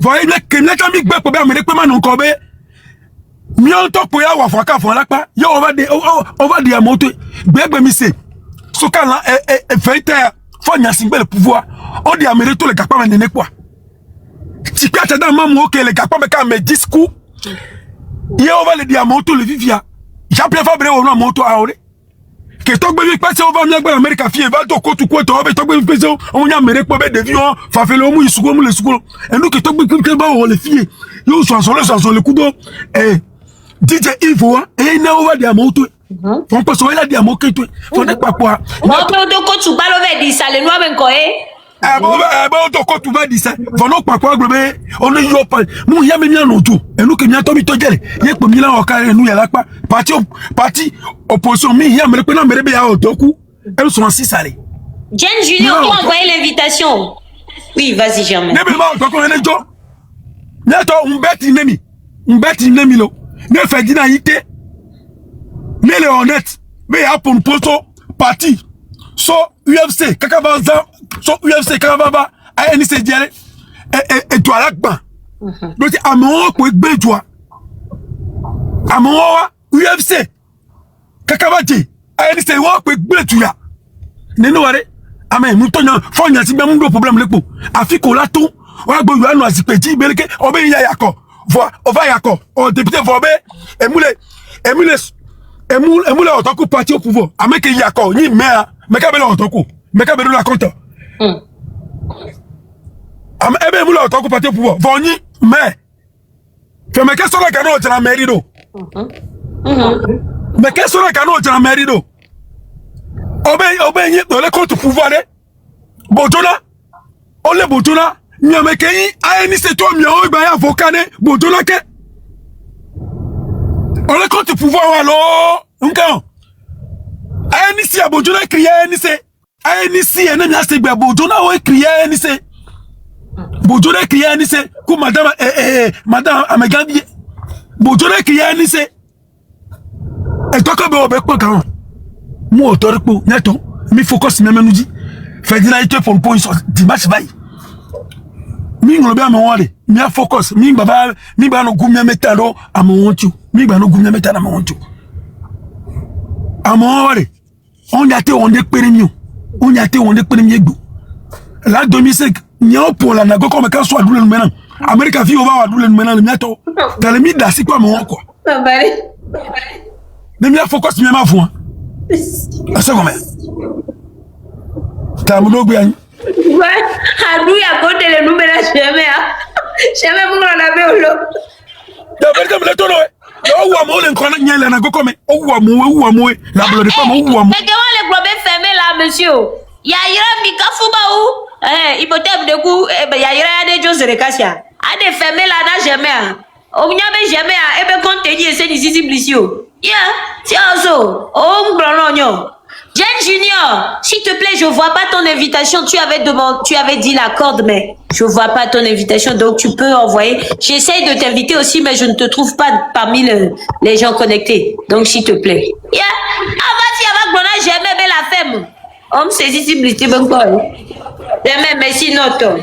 voyez le kemle kan mi gbe po be amerepo ma no ko be mi on to po ya wa faka fon la pa yo over the moto gbegbe mi se so kan la feite fo nya singbe le pouvoir on di amere to le kapa ma nene kwa ti pa ta da mamu o ke le kapa me ka me discours ye over le di moto le vivia Jean-Pierre Fabré o na moto aore que toi bien passer on va bien dans Amérique fille va to ko tu ko to be to bien passer on y Amérique pas de vion fa fait le mu isugo mu le sugo et nous que to bien ba on les filles yo chanson le coup d'eau DJ Ivo et na over dia moto on passe là dia moto tu on n'est pas quoi moi to ko tu balo ve di ça le noir ben ko bon to ko tu va di ça vono pa quoi globe on est yo pas mu ya me mi anotu et nous que mi to bi to gele ye pe mi la o ka nous ya la pa parti opposition mi ya me pe na me be ya otoku elles sont assis salés. Jen Junior pour envoyer l'invitation. Oui, vas-y Germain. Ne be ma otoku ne jo ne to umbeti nemi lo ne fait dina yite ne le honnête mais ya pour poso parti so UFC kakaba so UFC kakaba ANC diare et toi là gban donc amon ko gbe toi amon UFC kakaba ti ANC wo ko gbe tu ya nínú ware amen mu to yan fo yan ti be mu do problem lepo afi ko la to wa gbo yo anu asipe ti beleke obe ya yakọ ova yakọ o député vobe emule otoku parti au pouvoir ameke yakọ ni mea meka be otoku meka be la compte am ebe emule otoku parti au pouvoir voni mais que meka so la kanu o jana mairie do meka so la kanu o jana mairie do obe yin to le compte pouvoir de bojona ole bojona mi ameke yin ayeni se to mi o gba ya avocat ne bojona ke on le compte pouvoir alors nkan ayeni si abojona kriye ayeni si ene mi ase gba bojona o kriye ayeni se bojona kriye ayeni se ku madame amegambi bojona kriye ayeni se e to ko be obe po kan mu o tori po neto mi focus na menuji fedina ite pour point dimanche bay mi ngolo be amwore mi focus mi baba mi ba no gumya metalo amwontu mi ba no gumya metalo amwontu amwore on yate on de peremio on yate on de peremio egbo la 2005 nyo pour la nago comme quand soit doule maintenant America fi over doule maintenant le miato dans le mid da si quoi mon quoi mais mi focus mi ma fou asa comme ta mo do gbe ouais adu ya ko tele numero jamais mo na be olo da be kam le tono o wa mo le nkona nyele na go comme o wa mo la blo de pas mo wa mo mais que on les globes fermés là monsieur ya ira mi kafuba ou hypothèque de coup ya ira de Jose de Cassia a de fermé là na jamais o nya be jamais e be contenu ese ni sisi blisio yeah c'est also o ngbrononyo Jen Junior, s'il te plaît, je vois pas ton invitation. Tu avais dit la corde, mais je vois pas ton invitation, donc tu peux envoyer. J'essaye de t'inviter aussi, mais je ne te trouve pas parmi les gens connectés. Donc, s'il te plaît. Yeah. Vas-y, jamais la femme. On me saisit si blité, bon quoi. Jamais, mais sinon, toi.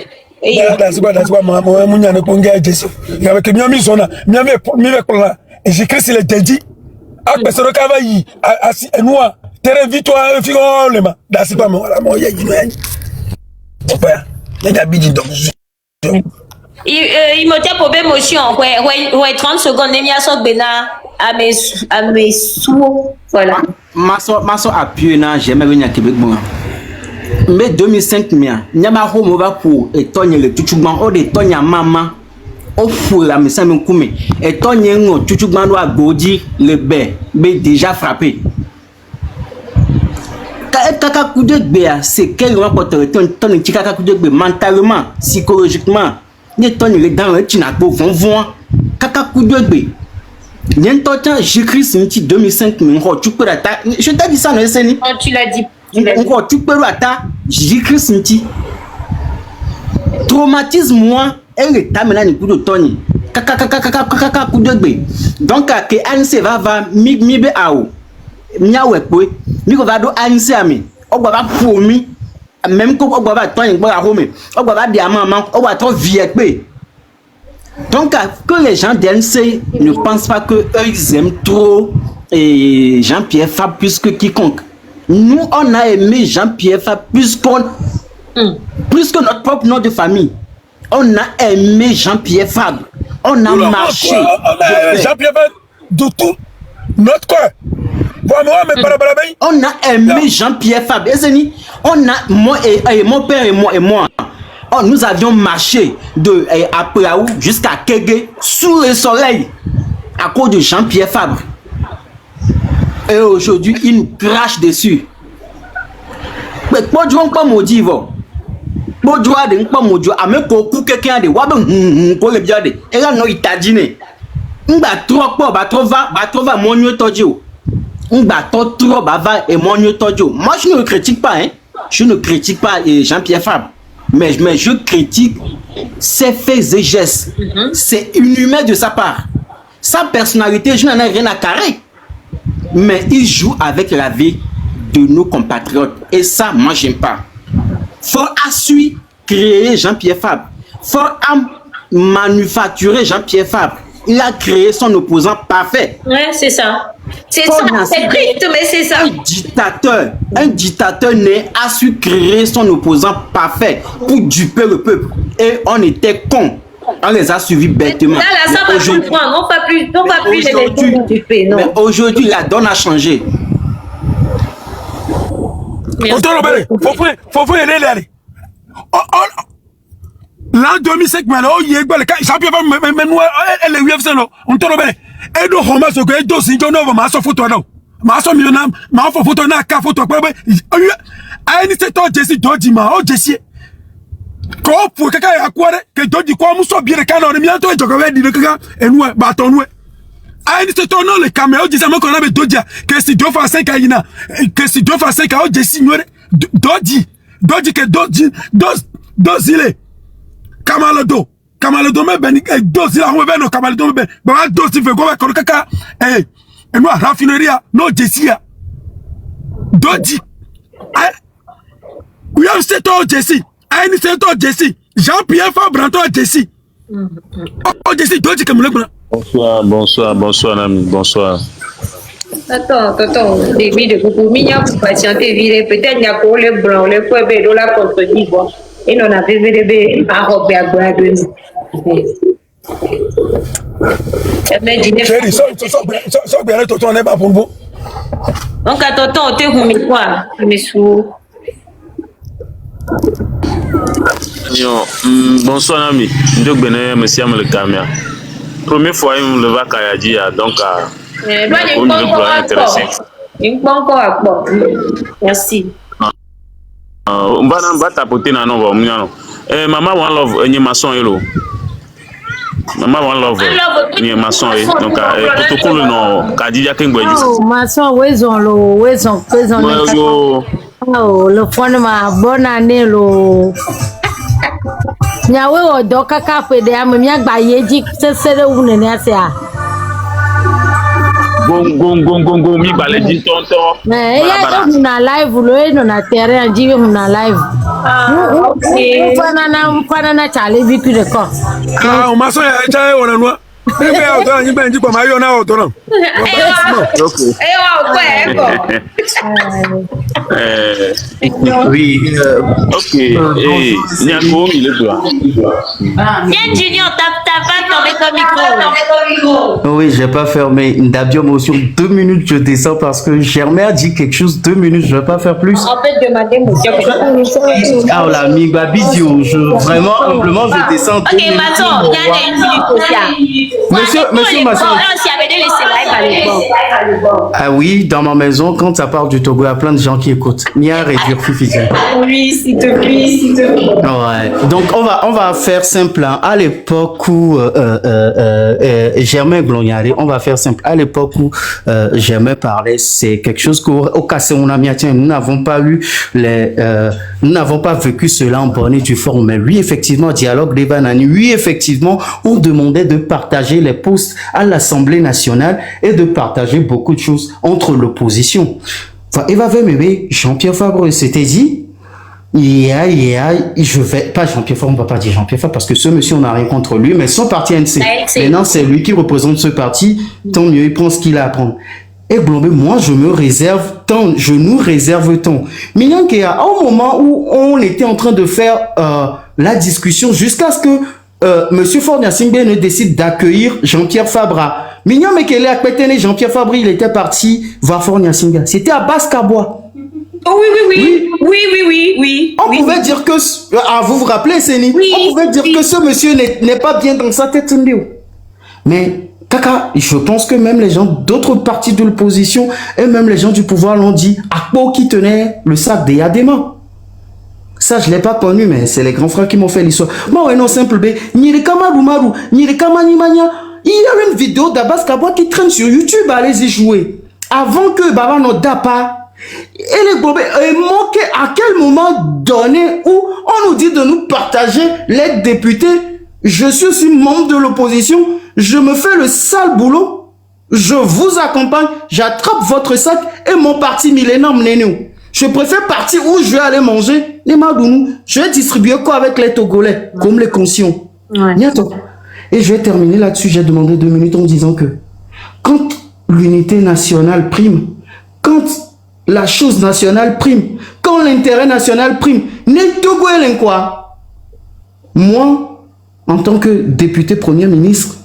That's why moi, munya ne ponga Jesu. Avec miami zona, miami kola. Et j'écris sur les dédits. Ak besoro kava yi, asi enwa. Tere victoire fi on le ma da si pa mo la mo ye gino yan opa ya da bidi donc il me tient pour émotion ouais 30 secondes ne mia so bena à mes sous voilà maso appui na jamais venu Québec bon mais 2005 mia nyama ho mo ba pour etonye le tuchugban o de tonya mama o fou la misa me kume etonye ngo tuchugban do agbodi le be déjà frappé. Kaka Koudegbe, c'est quel moment pour te Kaka Koudegbe mentalement, psychologiquement, ni ton les dans le Tinabo vont Kaka Koudegbe. J'écris ce petit 2005, tu peux l'attaquer. Je t'ai dit ça, non, c'est tu l'as dit. Tu peux l'attaquer. J'écris ce petit traumatisme, moi, elle est amenée à coup de Tony. Kaka Koudegbe. Donc, que ANC va mi be ao. Miawe poe mi ko va do anse ami ogba ba pour mi même ko ogba ba ton igbo a home ogba ba di amama ogba to vie pe. Donc que les gens d'NC ne pensent pas que eux ils aiment trop et Jean-Pierre Fabre plus que quiconque. Nous on a aimé Jean-Pierre Fabre plus que notre propre nom de famille. On a aimé Jean-Pierre Fabre. On a marché. Jean-Pierre Fabre de tout notre corps. On a aimé Jean-Pierre Fabre. On a, moi et mon père et moi, oh, nous avions marché de Apraou jusqu'à Kégué sous le soleil à cause de Jean-Pierre Fabre. Et aujourd'hui, il nous crache dessus. Mais pas du tout, pas maudit. Pas du tout, pas maudit. À me couper quelqu'un de wabe, pour le bien de. Et là, non, il t'a dit. On va trop pas, va trop mon mieux todio. On va trop va et mon mieux todio. Moi, je ne critique pas, hein. Je ne critique pas Jean-Pierre Fabre. Mais je critique ses faits et gestes. C'est inhumain de sa part. Sa personnalité, je n'en ai rien à carrer. Mais il joue avec la vie de nos compatriotes. Et ça, moi, j'aime pas. Faut assurer créer Jean-Pierre Fabre. Faut manufacturer Jean-Pierre Fabre. Il a créé son opposant parfait. Ouais, c'est ça. C'est ça, c'est triste, mais c'est ça. Un dictateur né a su créer son opposant parfait pour duper le peuple. Et on était cons. On les a suivis bêtement. Là, ça va plus prendre. On va plus les duper, non. Mais aujourd'hui, la donne a changé. Faut aller. L'an 2005, il y a des champions, elle est UFC, on te remet. Et donc, on m'a dit que dossier, on a ma photo, ma millionnaire, ma photo, na ka photo, a une cette Jesse Dodima, oh Jesse. Quand pour quelqu'un à quoi que Dodi quoi, nous bien le canon, mais bientôt, je vais dire que et nous, bâton, nous. A une cette non, les caméras, disent à moi qu'on avait Dodia, que si 2 fois 5 à Ina, que si 2 fois 5 à Jesse, Dodi que Dozile. Kamalado me ben dosi la no kamalado me ben ba dosi fe go ba ko kaka e no raffinerie no jesia doji we have set all jesi I need set all jesi Jean-Pierre Fabre to jesi oh jesi doji kamule kuna. Bonsoir ami, bonsoir. Attends, début de coucou, mignon pour patienter, virer peut-être il y a pour les blancs, les poèbes de la contre-dit, bon. Et non, on a fait des arrobes à boire de nous. Chérie, ça bien, on n'est pas pour vous. Donc, à tonton, t'es où, quoi? Mais sous. Bonsoir, ami. Je suis monsieur le caméra. Première fois, il me leva Kayadji, donc, il me pas encore. Merci. On va tapoter dans nos voix. Maman one love ni maçon hello. Maman one love ni maçon donc protocole non Kadija Kengbeju. Maçon wezon le fond ma bonne année lo. Nyawe odo kaka fe de am mi agba yeji sesere wu ne ase a. Gongo mi balé dit tonton. Mais il y a live lo na terrain jiwe na live. Ok. Mfana chale biku de ko. O maso ya cha wona no. Bebe ya to anyi benji kwa mayo na oto no. Oui. OK. Nyako mi le doigt. Viens Junior, t'as pas tombé ton micro. Oui, j'ai pas fermé. Ndabio motion 2 minutes je descends parce que Germain a dit quelque chose 2 minutes, je vais pas faire plus. En fait, demander motion. Ah la mi babizio, vraiment humblement je descends 2 minutes. OK, Maton, il y a une minute Monsieur Masson. Ah oui, dans ma maison, quand ça parle du Togo, il y a plein de gens qui écoutent. Nia réduire Fifizien. Oui, s'il te plaît. Ouais. Donc on va faire simple. Hein. À l'époque où Germain Gloniari, on va faire simple. À l'époque où Germain parlait, c'est quelque chose qu'au cas où on a mis, tiens, nous n'avons pas eu nous n'avons pas vécu cela en bonne et due forme. Mais oui, effectivement, dialogue des bananes. Oui, effectivement, on demandait de partager les postes à l'Assemblée nationale et de partager beaucoup de choses entre l'opposition. Enfin, Eva Vemebe, Jean-Pierre Fabre s'était dit, je vais, pas Jean-Pierre Fabre, on va pas dire Jean-Pierre Fabre parce que ce monsieur, on n'a rien contre lui, mais son parti ANC. Maintenant, c'est lui qui représente ce parti, tant mieux, il prend ce qu'il a à prendre. Et Blombe, moi, je nous réserve tant. Mais il y a un moment où on était en train de faire la discussion jusqu'à ce que Monsieur Fornia-Singbe ne décide d'accueillir Jean-Pierre Fabra. Mignon Mekele a pété Jean-Pierre Fabra, il était parti voir Fornia-Singa. C'était à Basse-Kabois. Oh oui. On pouvait dire que... Ah, vous vous rappelez, Séni? On pouvait dire que ce monsieur n'est pas bien dans sa tête. Mais, Kaka, je pense que même les gens d'autres partis de l'opposition et même les gens du pouvoir l'ont dit. Akpo qui tenait le sac des Yadema. Ça, je ne l'ai pas connu, mais c'est les grands frères qui m'ont fait l'histoire. Moi, ouais, non, simple B. Il y a une vidéo d'Abbas Kabois qui traîne sur YouTube. Allez-y jouer. Avant que Baba Nodapa et les Bobé manqué à quel moment donné où on nous dit de nous partager les députés. Je suis aussi membre de l'opposition. Je me fais le sale boulot. Je vous accompagne. J'attrape votre sac et mon parti millénaire Mnénéo. Je préfère partir où je vais aller manger les Madoumou. Je vais distribuer quoi avec les Togolais, comme les conscients. Ouais. Et je vais terminer là-dessus. J'ai demandé 2 minutes en disant que quand l'unité nationale prime, quand la chose nationale prime, quand l'intérêt national prime, n'est Togo quoi. Moi, en tant que député Premier ministre,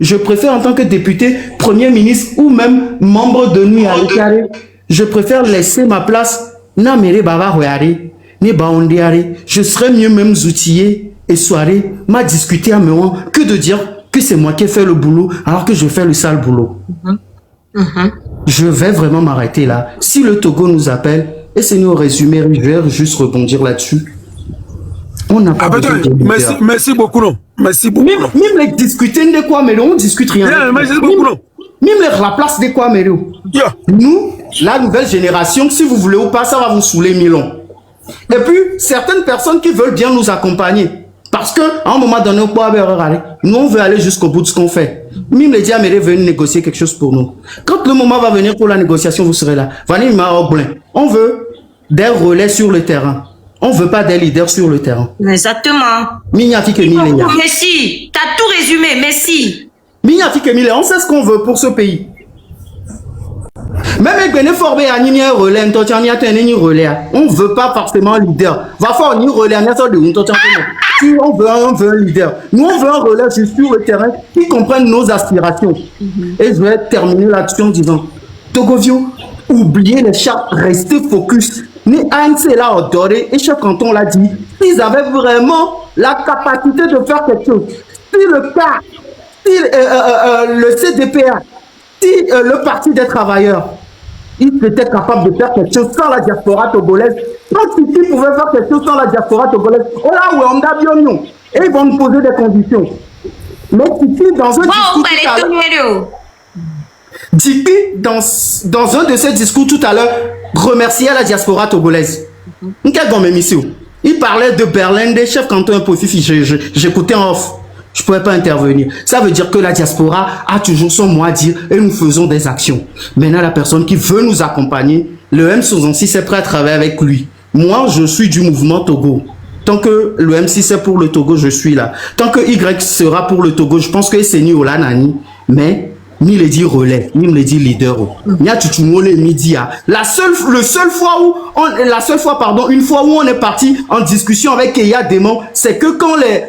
je préfère en tant que député, Premier ministre ou même membre de nuit à l'Écaré, je préfère laisser ma place. Je serais mieux même outillé et soirée, m'a discuté à moi que de dire que c'est moi qui ai fait le boulot alors que je fais le sale boulot. Je vais vraiment m'arrêter là. Si le Togo nous appelle, et c'est nous résumé, je vais juste rebondir là-dessus. On n'a pas besoin de merci beaucoup, non. Merci beaucoup. Même les discuter de quoi, mais on discute rien. Merci beaucoup, non. Même la place de quoi, mais nous, la nouvelle génération, si vous voulez ou pas, ça va vous saouler 1000 ans. Et puis, certaines personnes qui veulent bien nous accompagner. Parce qu'à un moment donné, nous, on veut aller jusqu'au bout de ce qu'on fait. Même les diamérés veulent négocier quelque chose pour nous. Quand le moment va venir pour la négociation, vous serez là. On veut des relais sur le terrain. On ne veut pas des leaders sur le terrain. Exactement. Merci. Tu as tout résumé. Merci. On sait ce qu'on veut pour ce pays. Même avec Bené Forbe à Nini relais, on ne veut pas forcément un leader. Va faire un relais, si on veut un leader. Nous, on veut un relais sur le terrain qui comprenne nos aspirations. Et je vais terminer là-dessus en disant, Togovio, oubliez les chartes, restez focus. Ni ANC l'a adoré et chaque canton l'a dit. Ils avaient vraiment la capacité de faire quelque chose. Si le cas, si le CDPA, si le Parti des travailleurs, ils étaient capables de faire quelque chose sans la diaspora togolaise. Quand ils pouvaient faire quelque chose sans la diaspora togolaise, on a où on a bien nous. Et ils vont nous poser des conditions. Mais Titi, dans un discours dans un de ses discours tout à l'heure, remerciait la diaspora togolaise. Il parlait de Berlin, des chefs cantons impossibles. J'écoutais en off. Je ne pouvais pas intervenir. Ça veut dire que la diaspora a toujours son mot à dire et nous faisons des actions. Maintenant, la personne qui veut nous accompagner, le M66 est prêt à travailler avec lui. Moi, je suis du mouvement Togo. Tant que le M6 est pour le Togo, je suis là. Tant que Y sera pour le Togo, je pense que c'est ni Olanani, mais ni les dit relais, ni les dit leader. Il y a tout le monde midi. Une fois où on est parti en discussion avec Keya Démon, c'est que quand les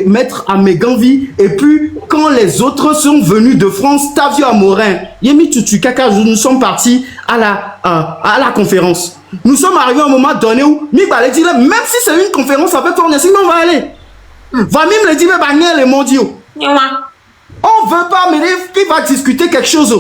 maîtres à Méganvi et puis quand les autres sont venus de France, Tavio Amorin, Yemi Tutu Kaka, nous sommes partis à la conférence. Nous sommes arrivés à un moment donné où Mibale dit même si c'est une conférence avec Fornia, on va aller. Va même le dire les mondiaux. On veut pas, mais qui va discuter quelque chose.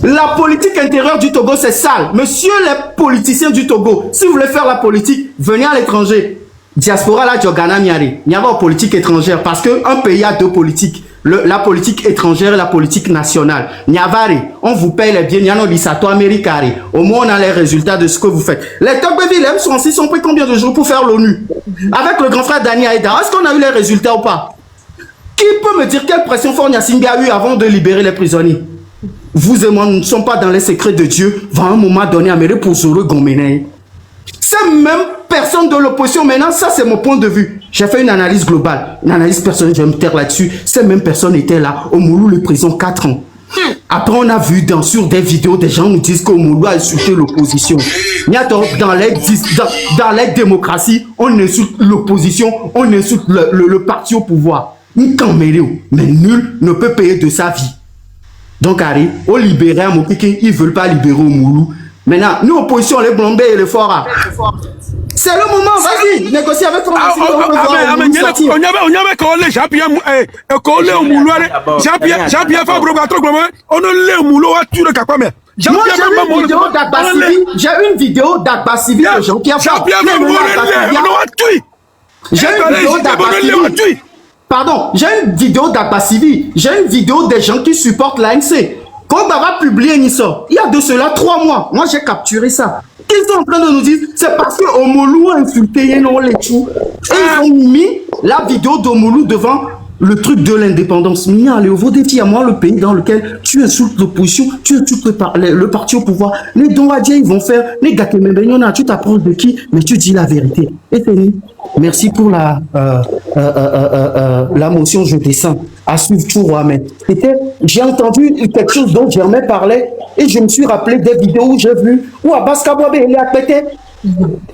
La politique intérieure du Togo, c'est sale. Monsieur les politiciens du Togo, si vous voulez faire la politique, venez à l'étranger. Diaspora, là, Djogana Miari. Il n'y a pas de politique étrangère parce qu'un pays a deux politiques. La politique étrangère et la politique nationale. Niavare, on vous paye les biens, Niano Lissato Américari. Au moins, on a les résultats de ce que vous faites. Les Togbevi, les M66 ont pris combien de jours pour faire l'ONU? Avec le grand frère Dani Aïda, est-ce qu'on a eu les résultats ou pas? Qui peut me dire quelle pression Fornia Singbe a eu avant de libérer les prisonniers? Vous et moi, nous ne sommes pas dans les secrets de Dieu. Va un moment donné à Méré pour Zoro Gomene. Ces mêmes personnes de l'opposition, maintenant, ça c'est mon point de vue. J'ai fait une analyse globale, une analyse personnelle, je vais me taire là-dessus. Ces mêmes personnes étaient là, au Moulou, le prison, 4 ans. Après, on a vu sur des vidéos, des gens nous disent qu'Omolu a insulté l'opposition. Dans les démocraties, on insulte l'opposition, on insulte le parti au pouvoir. Mais nul ne peut payer de sa vie. Donc, allez, on libère un mot ils ne veulent pas libérer Omolu. Maintenant, nous, opposition, les Blombés et les Fora. C'est le moment, vas-y, négocie avec toi. On y avait collé Jean-Pierre Jean-Pierre Fabre, on a les moulots à tuer le Capamé. Moi, j'ai une vidéo d'Akba Civil de Jean-Pierre Fabre. J'ai une vidéo d'Akba Civil. Pardon, j'ai une vidéo d'Akba Civil. J'ai une vidéo des gens qui supportent l'ANC. Quand on va publier une sorte, il y a de cela 3 mois, moi j'ai capturé ça. Ils sont en train de nous dire, c'est parce que Omolu a insulté les choux. Et ils ont mis la vidéo d'Omolu devant le truc de l'indépendance. Mais allez, au défi à moi, le pays dans lequel tu insultes l'opposition, tu insultes le parti au pouvoir. Les Donadiens, ils vont faire, les Gakemembenyona, tu t'approches de qui, mais tu dis la vérité. Et fini. Merci pour la motion, je descends. À suivre tout, mais j'ai entendu quelque chose dont Germain parlait et je me suis rappelé des vidéos où j'ai vu où Abbas Kabouabe il est à péter.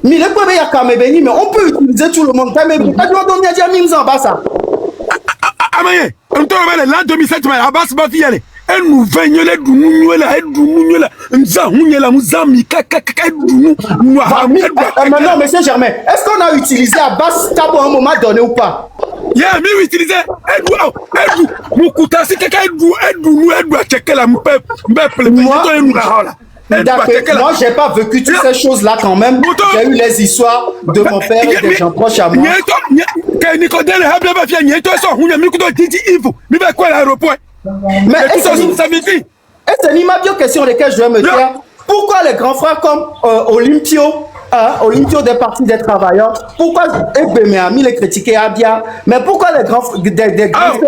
Mais les problèmes il y a Kamebeni, mais on peut utiliser tout le monde. Mais on doit donner à Diamine Zambasa. Amaye, on te rappelle l'an 2007, mais Abbas Bafi allait. Elle nous veigne les doux, maintenant, monsieur Germain, est-ce qu'on a utilisé Abbas Kabo à un moment donné ou pas? Yeah, mais utiliser moi, j'ai pas vécu toutes ces choses-là quand même. J'ai eu les histoires de mon père et des gens proches à moi. Mais est-ce qu'il m'a bien question lesquelles je vais me dire pourquoi les grands frères comme Olympio des partis des travailleurs, pourquoi Ebemé les critiquer Abia, mais pourquoi les grands frères des grands frères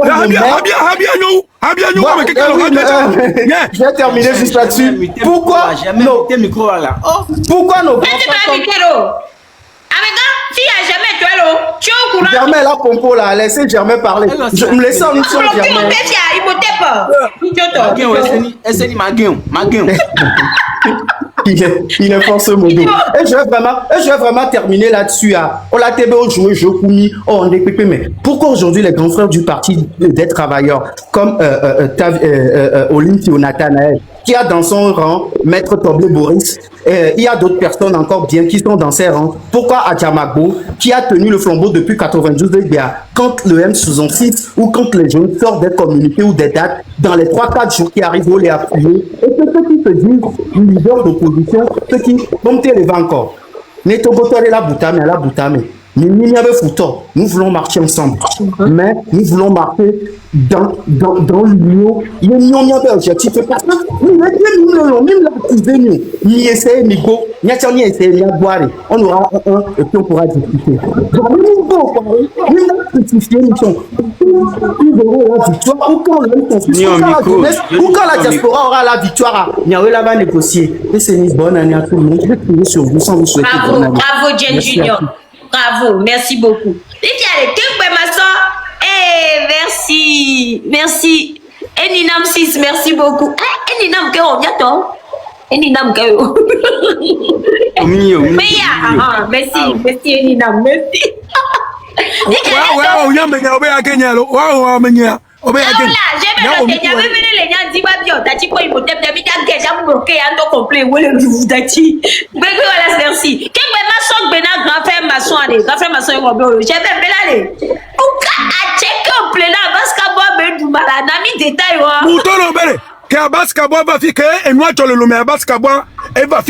je vais terminer juste là-dessus. Pourquoi nos grands frères Germain là pompo là, laissez Germain parler. Je me laisse en mission Germain. Il est forcé mon dos. Et je vais vraiment terminer là-dessus. On l'a TB au jouer, je coumi, on est pépé. Mais pourquoi aujourd'hui les grands frères du parti des travailleurs comme Olympio Nathanaël, qui a dans son rang Maître Toblé Boris, il y a d'autres personnes encore bien qui sont dans ses rangs. Pourquoi Adjamagbo, qui a tenu le flambeau depuis 92 quand le M66 ou quand les jeunes sortent des communiqués ou des dates, dans les 3-4 jours qui arrivent, on les appuyer. Et que ceux qui se disent leader d'opposition, ceux qui vont les vents encore. Nous voulons marcher ensemble, mais nous voulons marcher dans l'union. L'union n'y a pas d'objectif parce que on aura un et puis on pourra discuter. Ou quand la diaspora aura la victoire, il y aura va négocier. Et c'est une bonne année à tout le monde. Je vais prier sur vous sans vous souhaiter bonne année. Bravo, Jen Junior. Bravo, merci beaucoup. Merci. Eninam 6, merci beaucoup. Eninam Keo, bientôt. Eninam Keo. Merci Eninam, merci.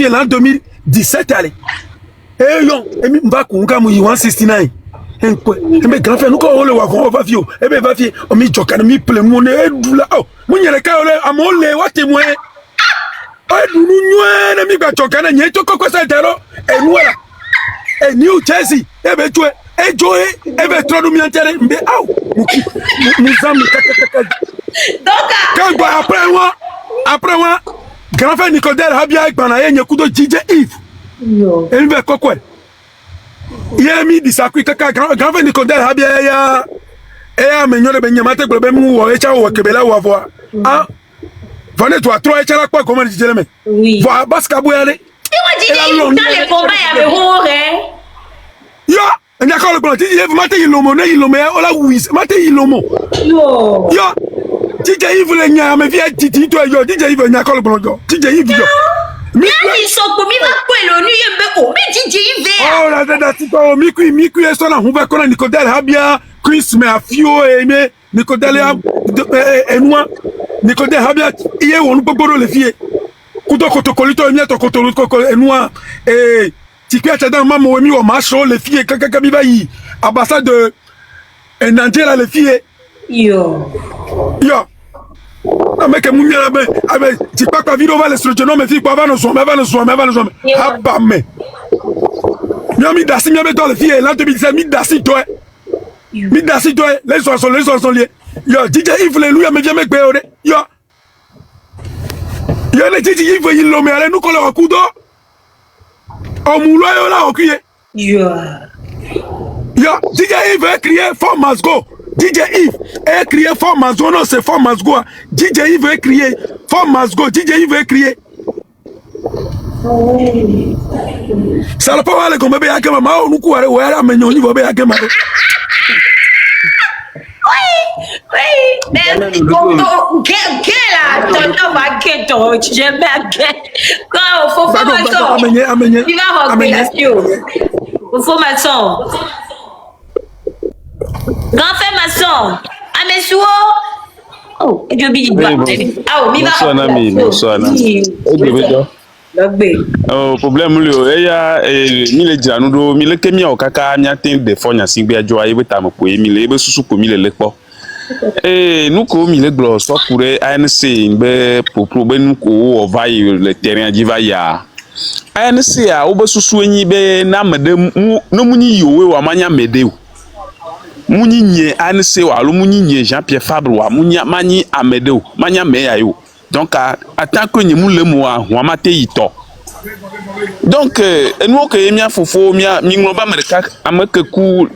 L'an 2017 allez. Et yon, et va kunga mu 169. Mais grand frère nous ko le wa va fio. E be va fi o mi jokana mi ple mu ne edula. Oh, mu nyere ka ole amole wa témoin. E dunu nwe na mi gba jokana nye to kokko sa dero. E nuala. E New Jersey, e be tue, e joe, e be trodu mi entere mbe aw. Mu zam kaka. Donc quand après moi grand frère Nicodère Habia Gbana yenye kudo DJ Yves. Yo. Et lui quoi? Il a mis du sacré kaka grand frère Nicodère Habia ya menyo le benyamate globe mu wo echa wo kebela wo avo. Ah Venez toi, trois et tu as quoi comment tu dis Oui. Voilà, parce qu'à Bouyane. Dans les combats, il y avait horreur. Yo, on y a encore le plan. Tu dis, mate ilomo, ne ilomo, on la ouïs, mate ilomo. Yo. Yo, DJ Yves le nya, mais viens titi toi yo, DJ Yves n'y a encore le plan. DJ Yves yo. Mais ils sont comme ils vont quoi le nuit, mais DJ Yves. Oh la dada ti ko miku e so na hu ba ko na Nicodel habia Chris me afio e me Nicodel enwa Nicodel habia iye wonu gbogbo le fie kudo kotokolito emi to kotolo enwa ti pe atada mama we mi o ma so le fie kaka mi bayi abasa de Nigeria le fie yo non mais que mu mia be ti pa video va le solution me fi pa va no so me haba me mi dasi mi dans le fie là 2017 mi dasi toi les sont liés yo DJ Yves le lui me vient me gbe yo le DJ Yves il lo me ale nous ko le kudo o mu lo yo la okuye yo DJ Yves a crié for must go DJ Yves a crié for must go non c'est for must go DJ Yves a crié for must go DJ Yves a crié ça le pas aller comme bébé à ma on nous courir ouais là mais on y va bébé à ma oui mais quel là ton nom va quel j'aime bien quand faut formation il va organisation formation grand fait maçon amesou oh et je dis ah mi va bonsoir problème le eya mi le djanu do mi le kemi o kaka mi atin de fonya singbe ajo aye beta mo po mi le be susu po mi le lepo nous ko mi le glo so pour ANC be pour be nous ko o vai le terrain di va ya ANC a o be susu enyi be na mede no munyi yowe wa manya mede o munyi nye ANC wa lo munyi nye Jean-Pierre Fabre wa munya mani amede o manya me ayo. Donc, à tant que nous le mois, on m'a été donc, nous que mia fofo mia mingloba mereka ameke ku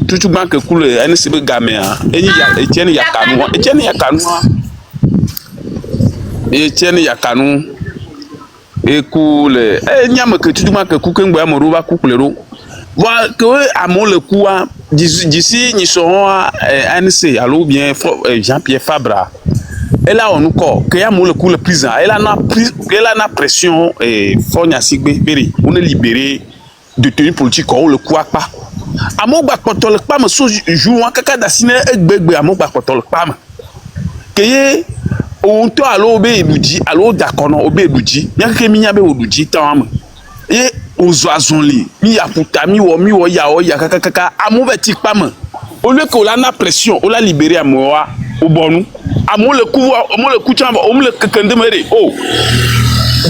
tout banque cool NCB gamea Etienne Yakanu et cool nyama que tout banque ku kengba moruba kukulero voilà que amon le coup d'ici nous serons ANC alors bien Jean-Pierre Fabre. Et là on nous croit que y a le coup le prison elle a pression et Fonya Sigbe Beri on est libéré de tenue politique ou le coup pas amo gba potol pa me so jour kaka dasine egbegbe amo gba potol pa me que on to alo be eduji alo dakono obe eduji nya ke mi nya be oduji tan et ozwazonli mi aputa mi wo ya kaka amo beti pa me au lieu que on a pression on l'a libéré à moi au bonu amo le coup chamba on le kende mere oh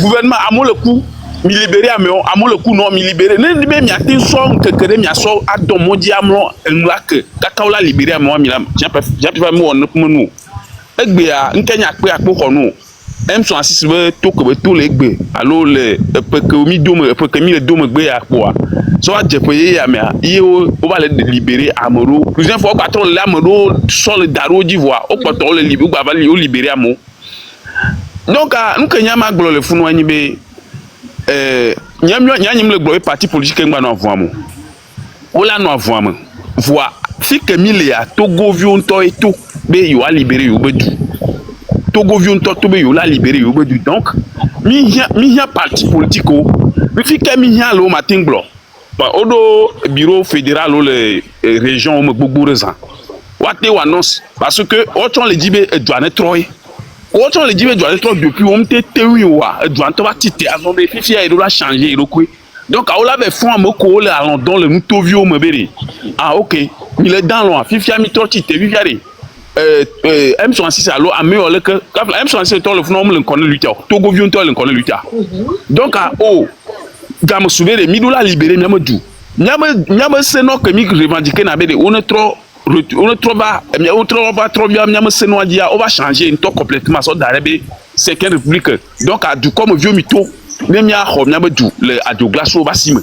gouvernement amo le coup mi libéré amo le coup non mi libéré ne me mi atin so kekere mi aso adon modi amro enla ke kaka on l'a libéré amo mi la j'ai mi won nu egbe a nkenya pe akpo konu M sont assis to que tout les gbe alors le que mi dome que mi le dome gbe akpo a so a je payer ya me iye o va le libérer amoro plusieurs fois patron l'amoro sur le daro d'ivoire au patron le libérer ba va libérer amo donc nous kenya ma glo le funu anyi be nyam le glo parti politique ngba no avoamo o la no avoamo voix si que mi le a Togo vion to et tout be yo a libérer yo be du Togo vion to be yo la libérer yo be du donc mi ya parti politique o mi fi que mi ya lo matin glo odo bureau fédéral ou les régions me gbogbo rezan wate annonce parce que autant les dibe douane troy autant les dibe douane troy depuis on te tewi wa douane to ba tite azon be fifi a do la changer irokwe donc a ola be fond amoko le alondon le mutovio me bere ah OK il est dans loin fifi a mi to tite fifi a M66 allo a meilleur le que M66 to le fond le connaît lutter Togo vion to le connaît lutter donc a gamme souvere mi do la libérer miamadu miam seno que mi revendiquer na bede on est trop va trop bien miam seno dia on va changer une to complètement so d'arabie c'est qu'une république donc a du comme vieux mito ne mia ho miamadu le adoglaso va sime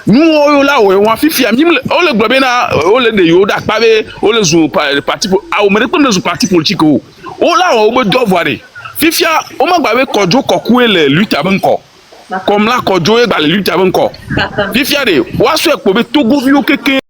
nous on là on fifi am o le globe na o le de yo da pa be o le zu parti a o mere ko le zu parti politique o o la o be do voir fifia o ma gba be kojo koku le lutte abe nko comme la kojo e gba le lutte abe nko fifia de wa so e po be togo vi o keke